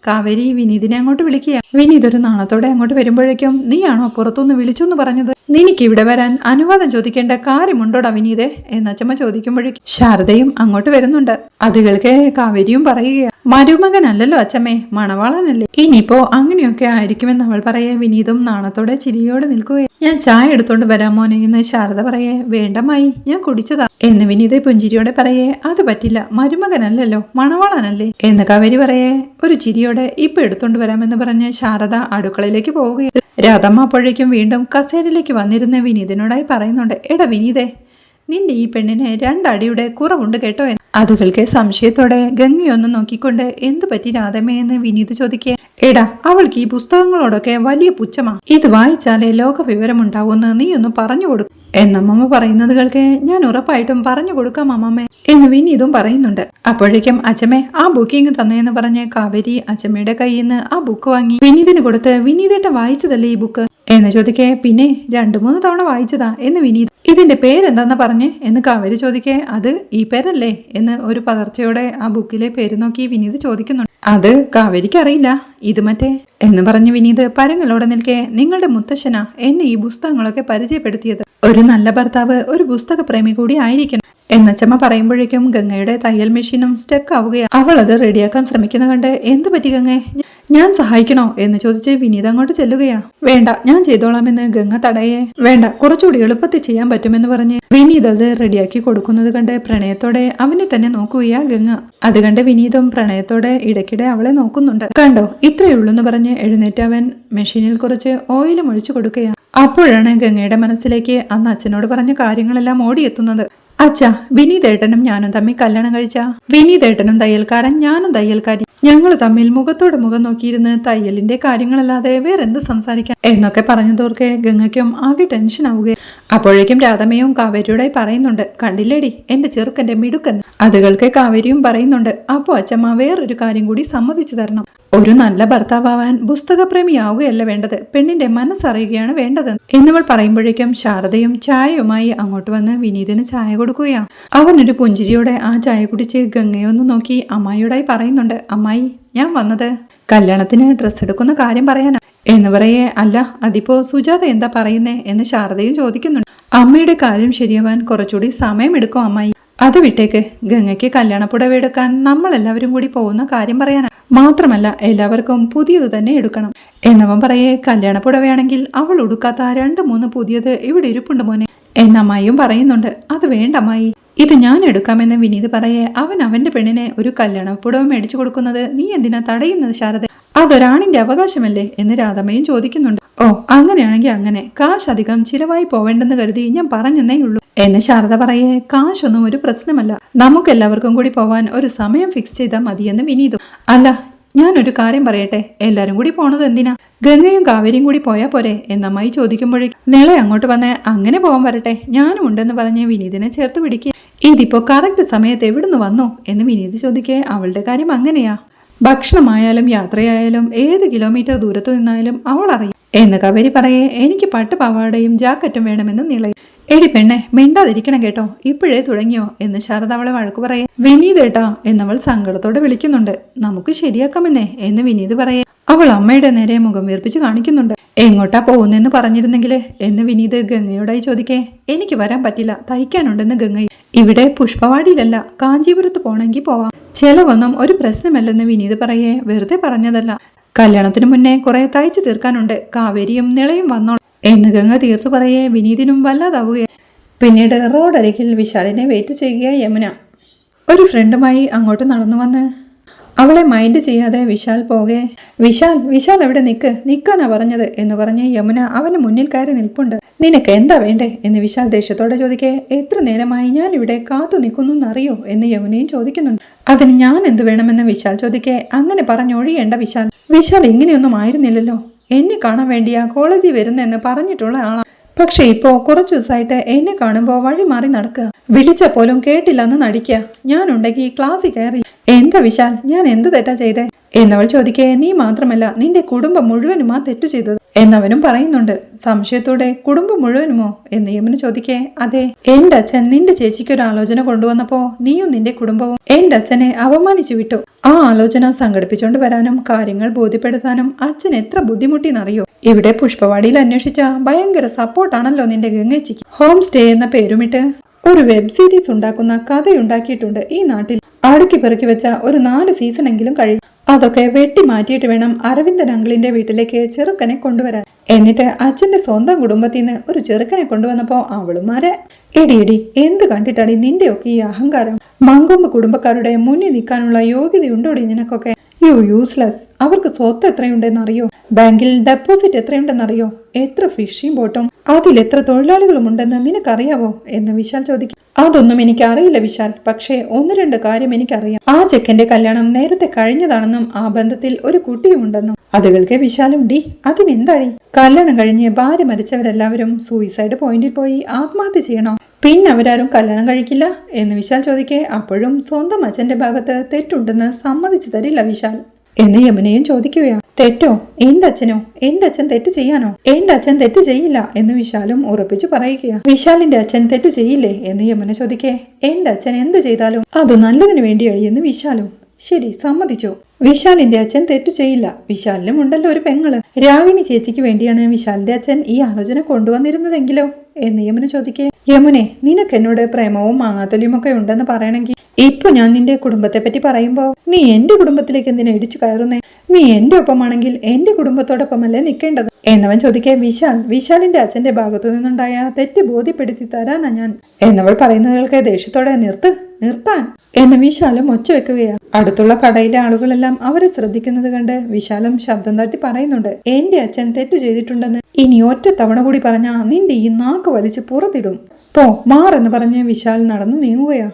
കാവേരി വിനീതിനെ അങ്ങോട്ട് വിളിക്കുക. വിനീത് ഒരു നാണത്തോടെ അങ്ങോട്ട് വരുമ്പോഴേക്കും, നീയാണോ പുറത്തുനിന്ന് വിളിച്ചു എന്ന് പറഞ്ഞത്? നിനക്ക് ഇവിടെ വരാൻ അനുവാദം ചോദിക്കേണ്ട കാര്യമുണ്ടോടാ വിനീതേ എന്ന് അച്ചമ്മ ചോദിക്കുമ്പോഴേക്കും ശാരദയും അങ്ങോട്ട് വരുന്നുണ്ട്. അതുകൾക്ക് കാവേരിയും പറയുക, മരുമകനല്ലല്ലോ അച്ചമ്മേ, മണവാളനല്ലേ. ഇനിയിപ്പോ അങ്ങനെയൊക്കെ ആയിരിക്കുമെന്ന് അവൾ പറയേ. വിനീതും നാണത്തോടെ ചിരിയോടെ നിൽക്കുകയെ. ഞാൻ ചായ എടുത്തോണ്ട് വരാം മോനെ എന്ന് ശാരദ പറയേ. വേണ്ടമായി, ഞാൻ കുടിച്ചതാ എന്ന് വിനീത് പുഞ്ചിരിയോടെ പറയേ. അത് പറ്റില്ല, മരുമകനല്ലല്ലോ മണവാളനല്ലേ എന്ന് കാവേരി പറയേ. ഒരു ചിരിയോടെ ഇപ്പൊ എടുത്തോണ്ട് വരാമെന്ന് പറഞ്ഞ് ശാരദ അടുക്കളയിലേക്ക് പോവുകയാണ്. രാധമ്മ അപ്പോഴേക്കും വീണ്ടും കസേരയിലേക്ക് വന്നിരുന്ന വിനീതിനോടായി പറയുന്നുണ്ട്, എടാ വിനീതേ, നിന്റെ ഈ പെണ്ണിന് രണ്ടടിയുടെ കുറവുണ്ട് കേട്ടോ എന്ന്. അതുകൾക്ക് സംശയത്തോടെ ഗംഗയൊന്ന് നോക്കിക്കൊണ്ട്, എന്തു പറ്റി രാധമ്മയെന്ന് വിനീത് ചോദിക്കേ. എടാ അവൾക്ക് ഈ പുസ്തകങ്ങളോടൊക്കെ വലിയ പുച്ഛമാ, ഇത് വായിച്ചാലേ ലോക വിവരമുണ്ടാവൂന്ന് നീ ഒന്ന് പറഞ്ഞു കൊടുക്കും എന്നമ്മമ്മ പറയുന്നത് കേൾക്കെ. ഞാൻ ഉറപ്പായിട്ടും പറഞ്ഞു കൊടുക്കാം അമ്മമ്മേ എന്ന് വിനീതും പറയുന്നുണ്ട്. അപ്പോഴേക്കും അച്ചമ്മേ ആ ബുക്കിങ് തന്നേന്ന് പറഞ്ഞ് കാവേരി അച്ചമ്മയുടെ കയ്യിൽ നിന്ന് ആ ബുക്ക് വാങ്ങി വിനീതിന് കൊടുത്ത്, വിനീതേട്ടൻ വായിച്ചതല്ലേ ഈ ബുക്ക് എന്ന് ചോദിക്കേ. പിന്നെ 2-3 തവണ വായിച്ചതാ എന്ന് വിനീത്. ഇതിന്റെ പേരെന്താന്നാ പറഞ്ഞേ എന്ന് കാവേരി ചോദിക്കേ. അത് ഈ പേരല്ലേ എന്ന് ഒരു പതർച്ചയോടെ ആ ബുക്കിലെ പേര് നോക്കി വിനീത് ചോദിക്കുന്നുണ്ട്. അത് കാവേരിക്ക് അറിയില്ല, ഇത് മറ്റേ എന്ന് പറഞ്ഞ് വിനീത് പരങ്ങളോടെ നിൽക്കേ. നിങ്ങളുടെ മുത്തശ്ശനാ എന്നെ ഈ പുസ്തകങ്ങളൊക്കെ പരിചയപ്പെടുത്തിയത്. ഒരു നല്ല ഭർത്താവ് ഒരു പുസ്തക പ്രേമി കൂടി ആയിരിക്കണം എന്നച്ചമ്മ പറയുമ്പോഴേക്കും ഗംഗയുടെ തയ്യൽ മെഷീനും സ്റ്റക്ക് ആവുകയാണ്. അവൾ അത് റെഡിയാക്കാൻ ശ്രമിക്കുന്ന കണ്ട്, എന്ത് പറ്റി ഗംഗേ, ഞാൻ സഹായിക്കണോ എന്ന് ചോദിച്ച് വിനീത് അങ്ങോട്ട് ചെല്ലുകയാ. വേണ്ട, ഞാൻ ചെയ്തോളാമെന്ന് ഗംഗ തടയേ. വേണ്ട, കുറച്ചുകൂടി എളുപ്പത്തിൽ ചെയ്യാൻ പറ്റുമെന്ന് പറഞ്ഞ് വിനീത് അത് റെഡിയാക്കി കൊടുക്കുന്നത് കണ്ട് പ്രണയത്തോടെ അവനെ തന്നെ നോക്കുകയാ ഗംഗ. അത് കണ്ട് വിനീതും പ്രണയത്തോടെ ഇടയ്ക്കിടെ അവളെ നോക്കുന്നുണ്ട്. കണ്ടോ ഇത്രയുള്ളൂന്ന് പറഞ്ഞ് എഴുന്നേറ്റ് അവൻ മെഷീനിൽ കുറച്ച് ഓയിലും ഒഴിച്ചു കൊടുക്കുകയാണ്. അപ്പോഴാണ് ഗംഗയുടെ മനസ്സിലേക്ക് അന്ന് അച്ഛനോട് പറഞ്ഞ കാര്യങ്ങളെല്ലാം ഓടിയെത്തുന്നത്. അച്ഛാ, വിനീതേട്ടനും ഞാനും തമ്മിൽ കല്യാണം കഴിച്ച, വിനീതേട്ടനും തയ്യൽക്കാരൻ ഞാനും തയ്യൽക്കാരി, ഞങ്ങൾ തമ്മിൽ മുഖത്തോട് മുഖം നോക്കിയിരുന്ന് തയ്യലിന്റെ കാര്യങ്ങളല്ലാതെ വേറെന്ത് സംസാരിക്കാൻ എന്നൊക്കെ പറഞ്ഞതോർക്കെ ഗംഗയ്ക്കും ആകെ ടെൻഷൻ ആവുകയും. അപ്പോഴേക്കും രാധമ്മയും കാവേരിയോടായി പറയുന്നുണ്ട്, കണ്ടില്ലേടി എന്റെ ചെറുക്കന്റെ മിടുക്കെന്ന്. അതുകൾക്ക് കാവേരിയും പറയുന്നുണ്ട്, അപ്പോ അച്ഛമ്മ വേറൊരു കാര്യം കൂടി സമ്മതിച്ചു തരണം. ഒരു നല്ല ഭർത്താവാൻ പുസ്തകപ്രേമിയാവുകയല്ല വേണ്ടത്, പെണ്ണിന്റെ മനസ്സറിയുകയാണ് വേണ്ടത് എന്നിവൾ പറയുമ്പോഴേക്കും ശാരദയും ചായയുമായി അങ്ങോട്ട് വന്ന് വിനീതിന് ചായ കൊടുക്കുകയാണ്. അവനൊരു പുഞ്ചിരിയോടെ ആ ചായ കുടിച്ച് ഗംഗയൊന്ന് നോക്കി അമ്മായിയോടായി പറയുന്നുണ്ട്, അമ്മായി ഞാൻ വന്നത് കല്യാണത്തിന് ഡ്രസ്സ് എടുക്കുന്ന കാര്യം പറയാനാ എന്ന് പറയേ. അല്ല, അതിപ്പോ സുജാത എന്താ പറയുന്നേ എന്ന് ശാരദയും ചോദിക്കുന്നുണ്ട്. അമ്മയുടെ കാര്യം ശരിയാവാൻ കുറച്ചുകൂടി സമയമെടുക്കും അമ്മായി, അത് വിട്ടേക്ക്. ഗംഗയ്ക്ക് കല്യാണപ്പുടവ എടുക്കാൻ നമ്മളെല്ലാവരും കൂടി പോകുന്ന കാര്യം പറയാനാ, മാത്രമല്ല എല്ലാവർക്കും പുതിയത് തന്നെ എടുക്കണം എന്നവൻ പറയേ. കല്യാണപ്പുടവയാണെങ്കിൽ അവൾ ഉടുക്കാത്ത 2-3 പുതിയത് ഇവിടെ ഇരിപ്പുണ്ട് മോനെ എന്നമ്മായിയും പറയുന്നുണ്ട്. അത് വേണ്ട അമ്മായി, ഇത് ഞാൻ എടുക്കാമെന്ന് വിനീത് പറയേ. അവൻ അവന്റെ പെണ്ണിനെ ഒരു കല്യാണപ്പുടവ മേടിച്ചു കൊടുക്കുന്നത് നീ എന്തിനാ തടയുന്നത് ശാരദ? അതൊരാണിന്റെ അവകാശമല്ലേ എന്ന് രാധമ്മയും ചോദിക്കുന്നുണ്ട്. ഓ അങ്ങനെയാണെങ്കിൽ അങ്ങനെ, കാശ് അധികം ചിലവായി പോവേണ്ടെന്ന് കരുതി ഞാൻ പറഞ്ഞെന്നേ ഉള്ളൂ എന്ന് ശാരദ പറയേ. കാശൊന്നും ഒരു പ്രശ്നമല്ല, നമുക്കെല്ലാവർക്കും കൂടി പോവാൻ ഒരു സമയം ഫിക്സ് ചെയ്താൽ മതിയെന്ന് വിനീതും. അല്ല, ഞാനൊരു കാര്യം പറയട്ടെ, എല്ലാരും കൂടി പോണത് എന്തിനാ? ഗംഗയും കാവേരിയും കൂടി പോയാ പോരെ എന്നമ്മായി ചോദിക്കുമ്പോഴേ നിളെ അങ്ങോട്ട് വന്ന് അങ്ങനെ പോകാൻ വരട്ടെ, ഞാനും ഉണ്ടെന്ന് പറഞ്ഞ് വിനീതിനെ ചേർത്ത് പിടിക്കുക. ഇതിപ്പോ കറക്റ്റ് സമയത്ത് എവിടുന്ന് വന്നോ എന്ന് വിനീത് ചോദിക്കേ. അവളുടെ കാര്യം അങ്ങനെയാ, ഭക്ഷണമായാലും യാത്രയായാലും ഏത് കിലോമീറ്റർ ദൂരത്ത് നിന്നായാലും അവൾ അറിയും എന്ന് കാവേരി പറയേ. എനിക്ക് പട്ടുപാവാടയും ജാക്കറ്റും വേണമെന്ന് നിളയും. എടി പെണ്ണെ, മിണ്ടാതിരിക്കണം കേട്ടോ, ഇപ്പോഴേ തുടങ്ങിയോ എന്ന് ശാരദ അവളെ വഴക്കു പറയേ. വിനീതേട്ടാ എന്നവൾ സങ്കടത്തോടെ വിളിക്കുന്നുണ്ട്. നമുക്ക് ശരിയാക്കാമെന്നേ എന്ന് വിനീത് പറയേ. അവൾ അമ്മയുടെ നേരെ മുഖം വീർപ്പിച്ച് കാണിക്കുന്നുണ്ട്. എങ്ങോട്ടാ പോകുന്നെന്ന് പറഞ്ഞിരുന്നെങ്കിലേ എന്ന് വിനീത് ഗംഗയോടായി ചോദിക്കേ. എനിക്ക് വരാൻ പറ്റില്ല, തയ്ക്കാനുണ്ടെന്ന് ഗംഗ. ഇവിടെ പുഷ്പവാടിയിലല്ല, കാഞ്ചീപുരത്ത് പോണെങ്കിൽ പോവാം, ചെലവൊന്നും ഒരു പ്രശ്നമല്ലെന്ന് വിനീത് പറയേ. വെറുതെ പറഞ്ഞതല്ല, കല്യാണത്തിന് മുന്നേ കുറെ തയ്ച്ചു തീർക്കാനുണ്ട്, കാവേരിയും നിളയും വന്നോളൂ എന്ന് ഗംഗ തീർത്തു പറയേ. വിനീതിനും വല്ലാതാവുകയെ. പിന്നീട് റോഡരികിൽ വിശാലിനെ വെയിറ്റ് ചെയ്യുക യമുന. ഒരു ഫ്രണ്ടുമായി അങ്ങോട്ട് നടന്നു വന്ന് അവളെ മൈൻഡ് ചെയ്യാതെ വിശാൽ പോകെ. വിശാൽ എവിടെ നിൽക്കാനാ പറഞ്ഞത് എന്ന് പറഞ്ഞ് യമുന അവന് മുന്നിൽ കയറി നിൽപ്പുണ്ട്. നിനക്ക് എന്താ വേണ്ടേ എന്ന് വിശാൽ ദേഷ്യത്തോടെ ചോദിക്കേ. എത്ര നേരമായി ഞാൻ ഇവിടെ കാത്തു നിൽക്കുന്നു എന്നറിയോ എന്ന് യമുനയും ചോദിക്കുന്നുണ്ട്. അതിന് ഞാൻ എന്തു വേണമെന്ന് വിശാൽ ചോദിക്കേ. അങ്ങനെ പറഞ്ഞൊഴിയേണ്ട വിശാൽ ഇങ്ങനെയൊന്നും ആയിരുന്നില്ലല്ലോ, എന്നെ കാണാൻ വേണ്ടിയാ കോളേജിൽ വരുന്നെന്ന് പറഞ്ഞിട്ടുള്ള ആളാ. പക്ഷെ ഇപ്പോ കുറച്ചു ദിവസമായിട്ട് എന്നെ കാണുമ്പോ വഴി മാറി നടക്കുക, വിളിച്ച പോലും കേട്ടില്ലെന്ന് നടിക്കുക. ഞാനുണ്ടെങ്കിൽ ക്ലാസ്സിൽ കയറി. എന്താ വിശാൽ, ഞാൻ എന്ത് തെറ്റാ ചെയ്തേ എന്നവൾ ചോദിക്കേ. നീ മാത്രമല്ല, നിന്റെ കുടുംബം മുഴുവനുമാ തെറ്റു ചെയ്തത് എന്നവനും പറയുന്നുണ്ട്. സംശയത്തോടെ കുടുംബം മുഴുവനുമോ എന്ന് യമുന ചോദിക്കേ. അതെ, എന്റെ അച്ഛൻ നിന്റെ ചേച്ചിക്ക് ഒരു ആലോചന കൊണ്ടുവന്നപ്പോ നീയും നിന്റെ കുടുംബവും എന്റെ അച്ഛനെ അപമാനിച്ചു വിട്ടു. ആ ആലോചന സംഘടിപ്പിച്ചോണ്ട് വരാനും കാര്യങ്ങൾ ബോധ്യപ്പെടുത്താനും അച്ഛൻ എത്ര ബുദ്ധിമുട്ടിന്നറിയോ. ഇവിടെ പുഷ്പവാടിയിൽ അന്വേഷിച്ച ഭയങ്കര സപ്പോർട്ടാണല്ലോ നിന്റെ ഗംഗേച്ചിക്ക്. ഹോം സ്റ്റേ എന്ന പേരുമിട്ട് ഒരു വെബ് സീരീസ് ഉണ്ടാക്കുന്ന കഥയുണ്ടാക്കിയിട്ടുണ്ട് ഈ നാട്ടിൽ. അടുക്കി പെറുക്കി വെച്ച ഒരു 4 സീസണെങ്കിലും കഴിയും. അതൊക്കെ വെട്ടി മാറ്റിയിട്ട് വേണം അരവിന്ദൻ അങ്കിളിന്റെ വീട്ടിലേക്ക് ചെറുക്കനെ കൊണ്ടുവരാൻ. എന്നിട്ട് അച്ഛന്റെ സ്വന്തം കുടുംബത്തിൽ നിന്ന് ഒരു ചെറുക്കനെ കൊണ്ടുവന്നപ്പോ അവളുമാരെ എടി എന്ത് കണ്ടിട്ടാടി നിന്റെയൊക്കെ ഈ അഹങ്കാരം? മങ്കൊമ്പ് കുടുംബക്കാരുടെ മുന്നിൽ നിൽക്കാനുള്ള യോഗ്യതയുണ്ടോടി നിനക്കൊക്കെ? യൂസ്ലെസ്. അവർക്ക് സ്വത്ത് എത്രയുണ്ടെന്നറിയോ? ബാങ്കിൽ ഡെപ്പോസിറ്റ് എത്രയുണ്ടെന്നറിയോ? എത്ര ഫിഷിംഗ് ബോട്ടും അതിലെത്ര തൊഴിലാളികളും ഉണ്ടെന്ന് നിനക്കറിയാവോ എന്ന് വിശാൽ ചോദിക്കും. അതൊന്നും എനിക്കറിയില്ല വിശാൽ, പക്ഷേ 1-2 കാര്യം എനിക്കറിയാം. ആ ചെക്കന്റെ കല്യാണം നേരത്തെ കഴിഞ്ഞതാണെന്നും ആ ബന്ധത്തിൽ ഒരു കുട്ടിയുമുണ്ടെന്നും. അത് കേൾക്കെ വിശാലും ഡി അതിനെന്താടി? കല്യാണം കഴിഞ്ഞ് ഭാര്യ മരിച്ചവരെല്ലാവരും സൂയിസൈഡ് പോയിന്റിൽ പോയി ആത്മഹത്യ ചെയ്യണോ? പിന്നെ അവരാരും കല്യാണം കഴിക്കില്ല എന്ന് വിശാൽ ചോദിക്കേ. അപ്പോഴും സ്വന്തം അച്ഛന്റെ ഭാഗത്ത് തെറ്റുണ്ടെന്ന് സമ്മതിച്ചു തരില്ല വിശാൽ എന്ന് യമുനയും ചോദിക്കുകയാണ്. തെറ്റോ? എന്റെ അച്ഛനോ? എന്റെ അച്ഛൻ തെറ്റ് ചെയ്യാനോ? എന്റെ അച്ഛൻ തെറ്റ് ചെയ്യില്ല എന്ന് വിശാലും ഉറപ്പിച്ചു പറയുകയാണ്. വിശാലിന്റെ അച്ഛൻ തെറ്റ് ചെയ്യില്ലേ എന്ന് യമുന ചോദിക്കേ. എന്റെ അച്ഛൻ എന്ത് ചെയ്താലും അത് നല്ലതിന് വേണ്ടിയാണ് എന്ന് വിശാലും. ശരി, സമ്മതിച്ചോ? വിശാലിന്റെ അച്ഛൻ തെറ്റു ചെയ്യില്ല. വിശാലിനും ഉണ്ടല്ലോ ഒരു പെങ്ങള്. രാഗിണി ചേച്ചിക്ക് വേണ്ടിയാണ് വിശാലിന്റെ അച്ഛൻ ഈ ആലോചന കൊണ്ടുവന്നിരുന്നതെങ്കിലോ എന്ന് യമുന ചോദിക്കേ. യമുനെ, നിനക്ക് എന്നോട് പ്രേമവും മാങ്ങാത്തലിയും ഒക്കെ ഉണ്ടെന്ന് പറയണമെങ്കിൽ ഇപ്പൊ ഞാൻ നിന്റെ കുടുംബത്തെ പറ്റി പറയുമ്പോ നീ എന്റെ കുടുംബത്തിലേക്ക് എന്തിനാ ഇടിച്ചു കയറുന്നേ? നീ എന്റെ ഒപ്പമാണെങ്കിൽ എന്റെ കുടുംബത്തോടൊപ്പമല്ലേ നിൽക്കേണ്ടത് എന്നവൻ ചോദിക്കേ. വിശാലിന്റെ അച്ഛന്റെ ഭാഗത്തു നിന്നുണ്ടായ തെറ്റ് ബോധ്യപ്പെടുത്തി തരാനാ ഞാൻ എന്നവൾ പറയുന്നതുകൾക്ക് ദേഷ്യത്തോടെ നിർത്താൻ എന്ന് വിശാലും ഒച്ച വെക്കുകയാണ്. അടുത്തുള്ള കടയിലെ ആളുകളെല്ലാം അവരെ ശ്രദ്ധിക്കുന്നത് കണ്ട് വിശാലും ശബ്ദം തട്ടി പറയുന്നുണ്ട്. എന്റെ അച്ഛൻ തെറ്റു ചെയ്തിട്ടുണ്ടെന്ന് ഇനി ഒറ്റ തവണ കൂടി പറഞ്ഞാ നിന്റെ ഈ നാക്ക് വലിച്ച് പുറത്തിടും. പോ മാറെന്ന് പറഞ്ഞ് വിശാൽ നടന്നു നീങ്ങുകയാ.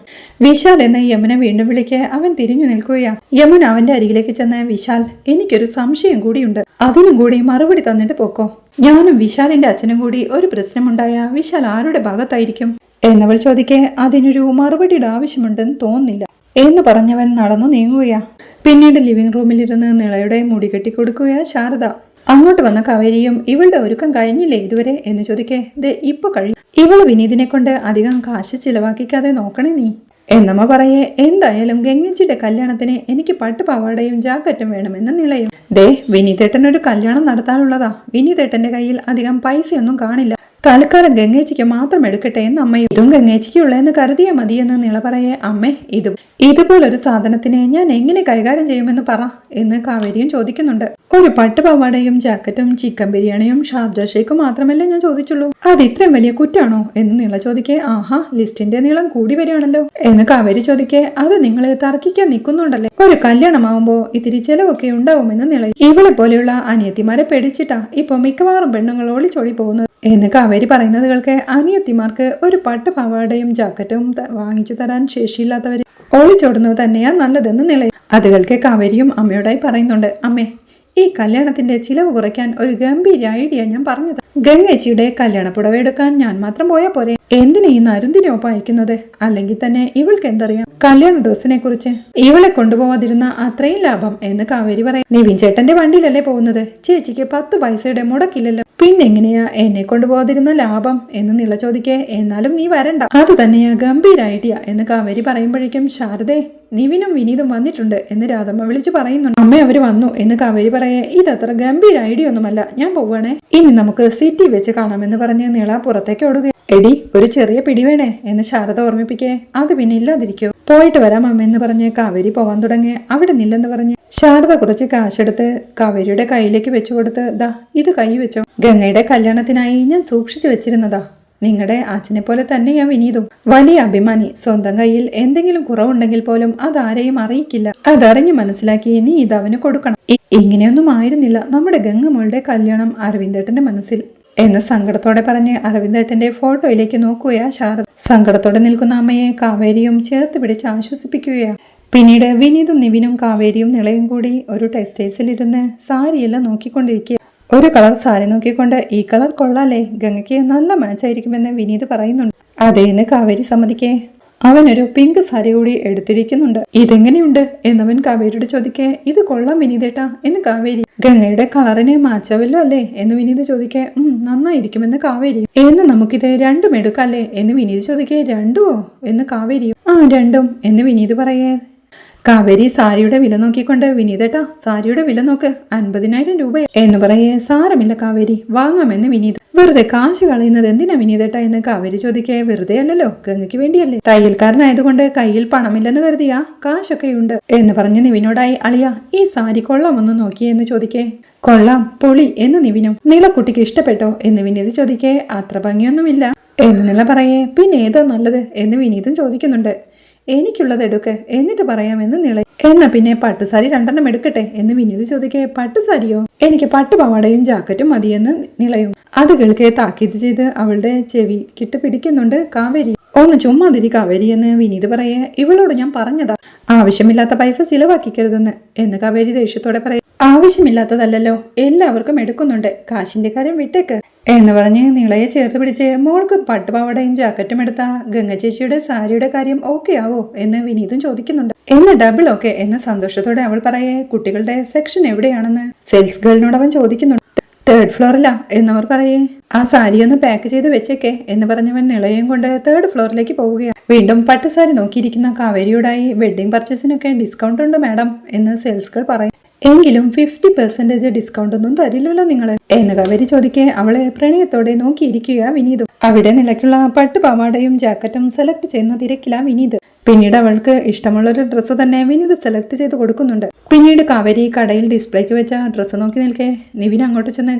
വിശാൽ എന്ന് യമുന വീണ്ടും വിളിക്കെ അവൻ തിരിഞ്ഞു നിൽക്കുകയാ. യമുന അവന്റെ അരികിലേക്ക് ചെന്ന് വിശാൽ, എനിക്കൊരു സംശയം കൂടിയുണ്ട്, അതിനും കൂടി മറുപടി തന്നിട്ട് പോക്കോ. ഞാനും വിശാലിന്റെ അച്ഛനും കൂടി ഒരു പ്രശ്നമുണ്ടായ വിശാൽ ആരുടെ ഭാഗത്തായിരിക്കും എന്നവൾ ചോദിക്കെ. അതിനൊരു മറുപടിയുടെ ആവശ്യമുണ്ടെന്ന് തോന്നുന്നില്ല എന്ന് പറഞ്ഞവൻ നടന്നു നീങ്ങുകയാ. പിന്നീട് ലിവിംഗ് റൂമിലിരുന്ന് നിളയുടെ മുടി കെട്ടിക്കൊടുക്കുകയാ ശാരദ. അങ്ങോട്ട് വന്ന കാവേരിയും ഇവളുടെ ഒരുക്കം കഴിഞ്ഞില്ലേ ഇതുവരെ എന്ന് ചോദിക്കേ. ദേ ഇപ്പൊ കഴിയും. ഇവള് വിനീതിനെ കൊണ്ട് അധികം കാശ് ചിലവാക്കിക്കാതെ നോക്കണേ നീ എന്നമ്മ പറയേ. എന്തായാലും ഗംഗേച്ചിയുടെ കല്യാണത്തിന് എനിക്ക് പട്ടുപാവാടയും ജാക്കറ്റും വേണമെന്ന് നിളയും. ദേ വിനീതേട്ടനൊരു കല്യാണം നടത്താനുള്ളതാ. വിനീതേട്ടന്റെ കയ്യിൽ അധികം പൈസയൊന്നും കാണില്ല. തൽക്കാലം ഗംഗേച്ചിക്ക് മാത്രം എടുക്കട്ടെ എന്ന് അമ്മയും ഇതും ഗംഗേച്ചിക്കുള്ളതെന്ന് കരുതിയാൽ മതിയെന്ന് നിള പറയേ. അമ്മേ, ഇതുപോലൊരു സാധനത്തിനെ ഞാൻ എങ്ങനെ കൈകാര്യം ചെയ്യുമെന്ന് പറ എന്ന് കാവേരിയും ചോദിക്കുന്നുണ്ട്. ഒരു പട്ടുപാവാടയും ജാക്കറ്റും ചിക്കൻ ബിരിയാണിയും ഷാർജ ഷേക്കും മാത്രമല്ലേ ഞാൻ ചോദിച്ചുള്ളൂ, അത് ഇത്രയും വലിയ കുറ്റാണോ എന്ന് നിള ചോദിക്കേ. ആഹാ, ലിസ്റ്റിന്റെ നീളം കൂടി വരികയാണല്ലോ എന്ന് കാവേരി ചോദിക്കേ. അത് നിങ്ങൾ തർക്കിക്കാൻ നിൽക്കുന്നുണ്ടല്ലേ? ഒരു കല്യാണമാകുമ്പോ ഇത്തിരി ചെലവൊക്കെ ഉണ്ടാവുമെന്ന് നിള. ഇവളെ പോലെയുള്ള അനിയത്തിമാരെ പേടിച്ചിട്ടാ ഇപ്പൊ മിക്കവാറും പെണ്ണുങ്ങൾ ഒളിച്ചോടി പോകുന്നത് എന്ന് കാവേരി പറയുന്നത് കേൾക്കെ. അനിയത്തിമാർക്ക് ഒരു പട്ടുപാവാടയും ജാക്കറ്റും വാങ്ങിച്ചു തരാൻ ശേഷിയില്ലാത്തവര് ഒളിച്ചോടുന്നത് തന്നെയാ നല്ലതെന്ന് നിളയും. അത് കേൾക്കെ കാവേരിയും അമ്മയോടായി പറയുന്നുണ്ട്, അമ്മേ ഈ കല്യാണത്തിന്റെ ചിലവ് കുറയ്ക്കാൻ ഒരു ഗംഭീര ഐഡിയ ഞാൻ പറഞ്ഞത്. ഗംഗേച്ചിയുടെ കല്യാണപ്പുടവ എടുക്കാൻ ഞാൻ മാത്രം പോയാ പോരെ, എന്തിനാ ഈ നരുന്തിനൊപ്പം അയക്കുന്നത്? അല്ലെങ്കിൽ തന്നെ ഇവൾക്ക് എന്തറിയാം കല്യാണ ഡ്രസ്സിനെ കുറിച്ച്? ഇവളെ കൊണ്ടുപോവാതിരുന്ന അത്രയും ലാഭം എന്ന് കാവേരി പറയും. നിവിൻ ചേട്ടന്റെ വണ്ടിയിലല്ലേ പോകുന്നത്, ചേച്ചിക്ക് 10 പൈസയുടെ മുടക്കില്ലല്ലോ, പിന്നെങ്ങനെയാ എന്നെ കൊണ്ടുപോകാതിരുന്ന ലാഭം എന്ന് നിള ചോദിക്കേ. എന്നാലും നീ വരണ്ട, അത് തന്നെയാ ഗംഭീര ഐഡിയ എന്ന് കാവേരി പറയുമ്പോഴേക്കും ശാരദേ നിവിനും വിനീതും വന്നിട്ടുണ്ട് എന്ന് രാധമ്മ വിളിച്ചു പറയുന്നുണ്ട്. അമ്മ അവര് വന്നു എന്ന് കാവേരി പറയേ. ഇതത്ര ഗംഭീര ഐഡിയ ഒന്നുമല്ല, ഞാൻ പോവാണേ, ഇനി നമുക്ക് സിറ്റി വെച്ച് കാണാമെന്ന് പറഞ്ഞ് നിള പുറത്തേക്ക് ഓടുക. എടി ഒരു ചെറിയ പിടി വേണേ എന്ന് ശാരദ ഓർമ്മിപ്പിക്കേ. അത് പിന്നെ ഇല്ലാതിരിക്കോ, പോയിട്ട് വരാം അമ്മ എന്ന് പറഞ്ഞ് കാവേരി പോവാൻ തുടങ്ങി. അവിടെ നില്ലെന്ന് പറഞ്ഞ് ശാരദ കുറച്ച് കാശെടുത്ത് കാവേരിയുടെ കയ്യിലേക്ക് വെച്ചു കൊടുത്ത്, ദാ ഇത് കൈ വെച്ചോ, ഗംഗയുടെ കല്യാണത്തിനായി ഞാൻ സൂക്ഷിച്ചു വെച്ചിരുന്നതാ. നിങ്ങളുടെ അച്ഛനെ പോലെ തന്നെയാ വിനീതും, വലിയ അഭിമാനി. സ്വന്തം കയ്യിൽ എന്തെങ്കിലും കുറവുണ്ടെങ്കിൽ പോലും അതാരെയും അറിയിക്കില്ല. അതറിഞ്ഞു മനസ്സിലാക്കി നീ ഇതവന് കൊടുക്കണം. ഇങ്ങനെയൊന്നും ആയിരുന്നില്ല നമ്മുടെ ഗംഗമ്മളുടെ കല്യാണം അരവിന്ദേട്ടന്റെ മനസ്സിൽ എന്ന് സങ്കടത്തോടെ പറഞ്ഞ് അരവിന്ദേട്ടന്റെ ഫോട്ടോയിലേക്ക് നോക്കുകയാ ശാരദ. സങ്കടത്തോടെ നിൽക്കുന്ന അമ്മയെ കാവേരിയും ചേർത്ത് പിടിച്ച് ആശ്വസിപ്പിക്കുകയാ. പിന്നീട് വിനീതും നിവിനും കാവേരിയും നിളയും കൂടി ഒരു ടെക്സ്റ്റൈൽസിലിരുന്ന് സാരിയെല്ലാം നോക്കിക്കൊണ്ടിരിക്കുക. ഒരു കളർ സാരി നോക്കിക്കൊണ്ട്, ഈ കളർ കൊള്ളാലേ, ഗംഗയ്ക്ക് നല്ല മാച്ച് ആയിരിക്കുമെന്ന് വിനീത് പറയുന്നുണ്ട്. അതേന്ന് കാവേരി സമ്മതിക്കേ. അവനൊരു പിങ്ക് സാരി കൂടി എടുത്തിരിക്കുന്നുണ്ട്. ഇതെങ്ങനെയുണ്ട് എന്നവൻ കാവേരിയോട് ചോദിക്കേ. ഇത് കൊള്ളാം വിനീതേട്ടാ എന്ന് കാവേരി. ഗംഗയുടെ കളറിനെ മാച്ചാവല്ലോ അല്ലേ എന്ന് വിനീത് ചോദിക്കേ. നന്നായിരിക്കുമെന്ന് കാവേരി. എന്ന് നമുക്കിത് രണ്ടും എടുക്കല്ലേ എന്ന് വിനീത് ചോദിക്കേ. രണ്ടുമോ എന്ന് കാവേരിയും. രണ്ടും എന്ന് വിനീത് പറയേ. കാവേരി സാരിയുടെ വില നോക്കിക്കൊണ്ട്, വിനീതേട്ടാ സാരിയുടെ വില നോക്ക്, 50,000 രൂപ എന്ന് പറയേ. സാരമില്ല കാവേരി, വാങ്ങാമെന്ന് വിനീത്. വെറുതെ കാശ് കളയുന്നത് എന്തിനാ വിനീതേട്ടാ എന്ന് കാവേരി ചോദിക്കേ. വെറുതെ അല്ലല്ലോ, ഗംഗയ്ക്ക് വേണ്ടിയല്ലേ, തയ്യൽക്കാരനായതുകൊണ്ട് കയ്യിൽ പണമില്ലെന്ന് കരുതിയാ, കാശൊക്കെയുണ്ട് എന്ന് പറഞ്ഞ് നിവിനോടായി, അളിയ ഈ സാരി കൊള്ളാമൊന്ന് നോക്കിയേ എന്ന് ചോദിക്കേ. കൊള്ളാം, പൊളി എന്ന് നിവിനും. നിളക്കുട്ടിക്ക് ഇഷ്ടപ്പെട്ടോ എന്ന് വിനീത് ചോദിക്കേ. അത്ര ഭംഗിയൊന്നുമില്ല എന്ന് നിള പറയേ. പിന്നെ ഏതാ നല്ലത് എന്ന് വിനീതും ചോദിക്കുന്നുണ്ട്. എനിക്കുള്ളത് എടുക്ക് എന്നിട്ട് പറയാമെന്ന് നിള. എന്നാ പിന്നെ പട്ടുസാരി 2 എടുക്കട്ടെ എന്ന് വിനീത് ചോദിക്കേ. പട്ടുസാരിയോ? എനിക്ക് പട്ടുപാവാടയും ജാക്കറ്റും മതിയെന്ന് നിളയും. അത് കേൾക്കെ താക്കീത് ചെയ്ത് അവളുടെ ചെവി കിട്ട് പിടിക്കുന്നുണ്ട് കാവേരി. ഒന്ന് ചുമ്മാതിരി കാവേരി എന്ന് വിനീത് പറയേ. ഇവളോട് ഞാൻ പറഞ്ഞതാ ആവശ്യമില്ലാത്ത പൈസ ചിലവാക്കിക്കരുതെന്ന് എന്ന് കാവേരി ദേഷ്യത്തോടെ പറയും. ആവശ്യമില്ലാത്തതല്ലോ, എല്ലാവർക്കും എടുക്കുന്നുണ്ട്, കാശിന്റെ കാര്യം വിട്ടേക്ക് എന്ന് പറഞ്ഞ് നിളയെ ചേർത്ത് പിടിച്ച്, മോൾക്ക് പട്ടുപാവടയും ജാക്കറ്റും എടുത്ത ഗംഗ ചേച്ചിയുടെ സാരിയുടെ കാര്യം ഓക്കെ ആവോ എന്ന് വിനീതും ചോദിക്കുന്നുണ്ട്. എന്ന് ഡബിൾ ഓക്കെ എന്ന് സന്തോഷത്തോടെ അവൾ പറയേ. കുട്ടികളുടെ സെക്ഷൻ എവിടെയാണെന്ന് സെയിൽസ് ഗേളിനോട് അവൻ ചോദിക്കുന്നുണ്ട്. 3rd ഫ്ലോറിലാ എന്നവർ പറയേ. ആ സാരി ഒന്ന് പാക്ക് ചെയ്ത് വെച്ചേക്കെ എന്ന് പറഞ്ഞവൻ നിളയും കൊണ്ട് 3rd ഫ്ലോറിലേക്ക് പോവുകയാണ്. വീണ്ടും പട്ടുസാരി നോക്കിയിരിക്കുന്ന കാവേരിയോടായി, വെഡിങ് പർച്ചേസിനൊക്കെ ഡിസ്കൗണ്ട് ഉണ്ട് മാഡം എന്ന് സെയിൽസ് ഗേൾ പറയും. എങ്കിലും 50% ഡിസ്കൗണ്ട് ഒന്നും തരില്ലല്ലോ നിങ്ങള് എന്ന് കാവേരി ചോദിക്കേ. അവളെ പ്രണയത്തോടെ നോക്കിയിരിക്കുക വിനീതും. അവിടെ നിലയ്ക്കുള്ള പട്ടുപാവാടയും ജാക്കറ്റും സെലക്ട് ചെയ്യുന്ന തിരക്കില വിനീത്. പിന്നീട് അവൾക്ക് ഇഷ്ടമുള്ളൊരു ഡ്രസ്സ് തന്നെ വിനീത് സെലക്ട് ചെയ്ത് കൊടുക്കുന്നുണ്ട്. പിന്നീട് കാവേരി കടയിൽ ഡിസ്പ്ലേക്ക് വെച്ച ഡ്രസ്സ് നോക്കി നിൽക്കേ. നിവിൻ അങ്ങോട്ട് ചെന്ന്,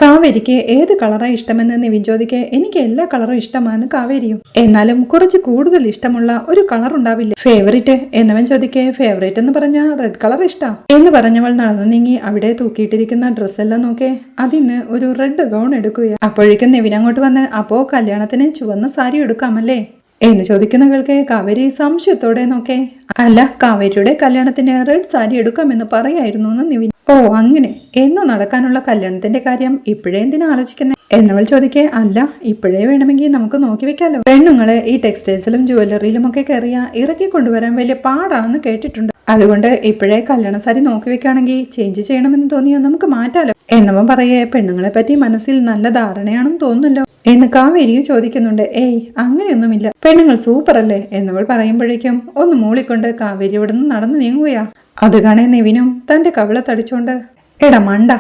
കാവേരിക്ക് ഏത് കളറാണ് ഇഷ്ടമെന്ന് നിവിൻ ചോദിക്കേ. എനിക്ക് എല്ലാ കളറും ഇഷ്ടമാണെന്ന് കാവേരിയും. എന്നാലും കുറച്ച് കൂടുതൽ ഇഷ്ടമുള്ള ഒരു കളർ ഉണ്ടാവില്ലേ ഫേവറേറ്റ് എന്നവൻ ചോദിക്കേ. ഫേവറേറ്റ് എന്ന് പറഞ്ഞ റെഡ് കളർ ഇഷ്ടാ എന്ന് പറഞ്ഞവൾ നടന്നു നീങ്ങി അവിടെ തൂക്കിയിട്ടിരിക്കുന്ന ഡ്രസ്സെല്ലാം നോക്കേ. അതിന്ന് ഒരു റെഡ് ഗൗൺ എടുക്കുകയാണ്. അപ്പോഴേക്കും നിവിൻ അങ്ങോട്ട് വന്ന്, അപ്പോ കല്യാണത്തിന് ചുവന്ന സാരി എടുക്കാമല്ലേ എന്ന് ചോദിക്കുന്നവൾക്ക് കാവേരി സംശയത്തോടെ നോക്കേ. അല്ല, കാവേരിയുടെ കല്യാണത്തിന് റെഡ് സാരി എടുക്കാമെന്ന് പറയായിരുന്നു എന്ന് നിവിൻ. ഓ അങ്ങനെ, എന്നോ നടക്കാനുള്ള കല്യാണത്തിന്റെ കാര്യം ഇപ്പോഴേ എന്തിനാ ആലോചിക്കുന്നേ എന്നവൾ ചോദിക്കേ. അല്ല, ഇപ്പോഴേ വേണമെങ്കിൽ നമുക്ക് നോക്കി വെക്കാലോ. പെണ്ണുങ്ങള് ഈ ടെക്സ്റ്റൈൽസിലും ജുവല്ലറിയിലും ഒക്കെ കയറിയ ഇറക്കി കൊണ്ടുവരാൻ വലിയ പാടാണെന്ന് കേട്ടിട്ടുണ്ട്. അതുകൊണ്ട് ഇപ്പോഴേ കല്യാണ സാരി നോക്കി വെക്കുകയാണെങ്കിൽ ചേഞ്ച് ചെയ്യണമെന്ന് തോന്നിയാൽ നമുക്ക് മാറ്റാലോ എന്നവൻ പറയേ. പെണ്ണുങ്ങളെ പറ്റി മനസ്സിൽ നല്ല ധാരണയാണെന്ന് തോന്നുന്നല്ലോ എന്ന് കാവേരിയും ചോദിക്കുന്നുണ്ട്. ഏയ് അങ്ങനെയൊന്നുമില്ല, പെണ്ണുങ്ങൾ സൂപ്പർ അല്ലേ എന്നവൾ പറയുമ്പോഴേക്കും ഒന്ന് മൂളിക്കൊണ്ട് കാവേരി ഇവിടെ നിന്ന് നടന്നു നീങ്ങുകയാ. അത് കാണേ നിവിനും തന്റെ കവിളത്തടിച്ചോണ്ട്, എടാ മണ്ട,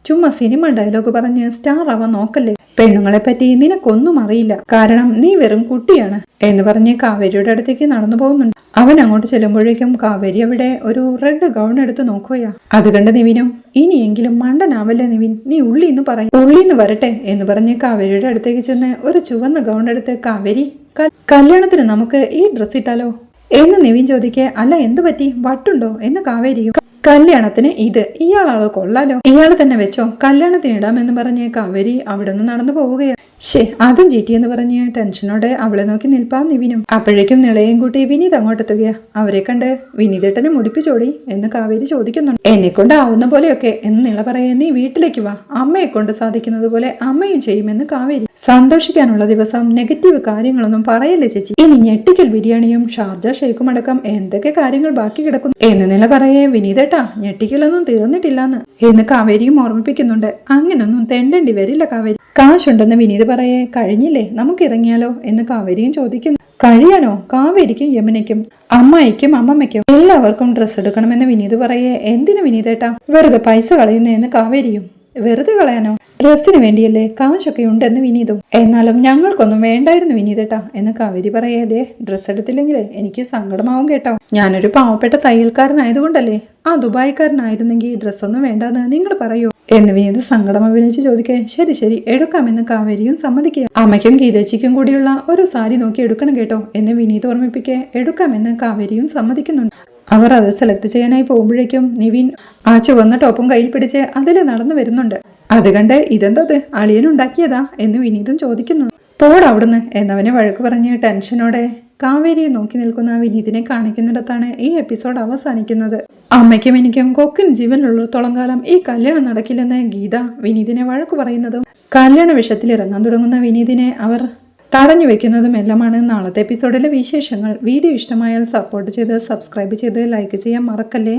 ചുമ്മാ സിനിമ ഡയലോഗ് പറഞ്ഞ് സ്റ്റാർ ആവാൻ നോക്കല്ലേ, പെണ്ണുങ്ങളെ പറ്റി നിനക്കൊന്നും അറിയില്ല, കാരണം നീ വെറും കുട്ടിയാണ് എന്ന് പറഞ്ഞ് കാവേരിയുടെ അടുത്തേക്ക് നടന്നു പോകുന്നുണ്ട്. അവൻ അങ്ങോട്ട് ചെല്ലുമ്പോഴേക്കും കാവേരി അവിടെ ഒരു റെഡ് ഗൗൺ എടുത്ത് നോക്കുകയാ. അത് കണ്ട് നിവിനും, ഇനിയെങ്കിലും മണ്ടനാവല്ലേ നിവിൻ, നീ ഉള്ളിന്ന് പറയും, ഉള്ളിന്ന് വരട്ടെ എന്ന് പറഞ്ഞ് കാവേരിയുടെ അടുത്തേക്ക് ചെന്ന് ഒരു ചുവന്ന ഗൗൺ എടുത്ത്, കാവേരി കല്യാണത്തിന് നമുക്ക് ഈ ഡ്രസ് ഇട്ടാലോ എന്ന് നിവിൻ ചോദിക്കേ. അല്ല എന്തു പറ്റി, വട്ടുണ്ടോ എന്ന് കാവേരിയും. കല്യാണത്തിന് ഇത് ഇയാളാള് കൊള്ളാലോ, ഇയാള് തന്നെ വെച്ചോ, കല്യാണത്തിന് ഇടാമെന്ന് പറഞ്ഞ് കാവേരി അവിടെ നിന്ന് നടന്നു പോവുകയാണ്. അതും ചീറ്റി എന്ന് പറഞ്ഞ് ടെൻഷനോടെ അവളെ നോക്കി നിൽപ്പാൻ നിവിനും. അപ്പോഴേക്കും നിളയും കൂട്ടി വിനീത് അങ്ങോട്ടെത്തുകയാ. അവരെ കണ്ട് വിനീതേട്ടനെ മുടിപ്പിച്ചോടി എന്ന് കാവേരി ചോദിക്കുന്നുണ്ട്. എന്നെ കൊണ്ടാവുന്ന പോലെയൊക്കെ എന്ന് നിള പറയേ, നീ വീട്ടിലേക്ക് വാ, അമ്മയെ കൊണ്ട് സാധിക്കുന്നത് പോലെ അമ്മയും ചെയ്യുമെന്ന് കാവേരി. സന്തോഷിക്കാനുള്ള ദിവസം നെഗറ്റീവ് കാര്യങ്ങളൊന്നും പറയല്ലേ ചേച്ചി. ഇനി ഞെട്ടിക്കൽ ബിരിയാണിയും ഷാർജ ഷെയ്ക്കും അടക്കം എന്തൊക്കെ കാര്യങ്ങൾ ബാക്കി കിടക്കുന്നു എന്ന് നില പറയേ, വിനീതേട്ടാ ഞെട്ടിക്കലൊന്നും തീർന്നിട്ടില്ലാന്ന് എന്ന് കാവേരിയും ഓർമ്മിപ്പിക്കുന്നുണ്ട്. അങ്ങനൊന്നും തെണ്ടേണ്ടി വരില്ല കാവേരി, കാശുണ്ടെന്ന് വിനീത് പറയേ. കഴിഞ്ഞില്ലേ, നമുക്ക് ഇറങ്ങിയാലോ എന്ന് കാവേരിയും ചോദിക്കുന്നു. കഴിയാനോ? കാവേരിക്കും യമുനയ്ക്കും അമ്മായിക്കും അമ്മമ്മയ്ക്കും എല്ലാവർക്കും ഡ്രസ്സ് എടുക്കണമെന്ന് വിനീത് പറയേ. എന്തിനു വിനീതേട്ടാ വെറുതെ പൈസ കളയുന്നതെന്ന് കാവേരിയും. വെറുതെ കളയാനോ? ഡ്രസ്സിന് വേണ്ടിയല്ലേ, കാശൊക്കെ ഉണ്ടെന്ന് വിനീതും. എന്നാലും ഞങ്ങൾക്കൊന്നും വേണ്ടായിരുന്നു വിനീതേട്ടാ എന്ന് കാവേരി പറയേതേ. ഡ്രസ്സ് എടുത്തില്ലെങ്കിൽ എനിക്ക് സങ്കടമാവും കേട്ടോ. ഞാനൊരു പാവപ്പെട്ട തയ്യൽക്കാരനായതുകൊണ്ടല്ലേ. ആ ദുബായിക്കാരനായിരുന്നെങ്കിൽ ഡ്രസ്സൊന്നും വേണ്ടെന്ന് നിങ്ങൾ പറയൂ എന്ന് വിനീത് സങ്കടം അഭിനയിച്ച് ചോദിക്കേ. ശരി ശരി എടുക്കാമെന്ന് കാവേരിയും സമ്മതിക്കുക. അമ്മയ്ക്കും ഗീതച്ചിക്കും കൂടിയുള്ള ഒരു സാരി നോക്കി എടുക്കണം കേട്ടോ എന്ന് വിനീത് ഓർമ്മിപ്പിക്കേ. എടുക്കാമെന്ന് കാവേരിയും സമ്മതിക്കുന്നുണ്ട്. അവർ അത് സെലക്ട് ചെയ്യാനായി പോകുമ്പോഴേക്കും നിവിൻ ആ ചുവന്ന ടോപ്പും കയ്യിൽ പിടിച്ച് അതിൽ നടന്നു വരുന്നുണ്ട്. അത് കണ്ട് ഇതെന്തത് അളിയനുണ്ടാക്കിയതാ എന്ന് വിനീതും ചോദിക്കുന്നു. പോടവിടുന്ന് എന്നവനെ വഴക്ക് പറഞ്ഞ് ടെൻഷനോടെ കാവേരിയെ നോക്കി നിൽക്കുന്ന വിനീതിനെ കാണിക്കുന്നിടത്താണ് ഈ എപ്പിസോഡ് അവസാനിക്കുന്നത്. അമ്മയ്ക്കും എനിക്കും കൊക്കിൻ ജീവനിലുള്ളിടത്തോളം കാലം ഈ കല്യാണം നടക്കില്ലെന്ന് ഗീത വിനീതിനെ വഴക്കു പറയുന്നതും കല്യാണ വിഷയത്തിൽ ഇറങ്ങാൻ തുടങ്ങുന്ന വിനീതിനെ അവർ തടഞ്ഞു വെക്കുന്നതും എല്ലാമാണ് നാളത്തെ എപ്പിസോഡിലെ വിശേഷങ്ങൾ. വീഡിയോ ഇഷ്ടമായാൽ സപ്പോർട്ട് ചെയ്ത് സബ്സ്ക്രൈബ് ചെയ്ത് ലൈക്ക് ചെയ്യാൻ മറക്കല്ലേ.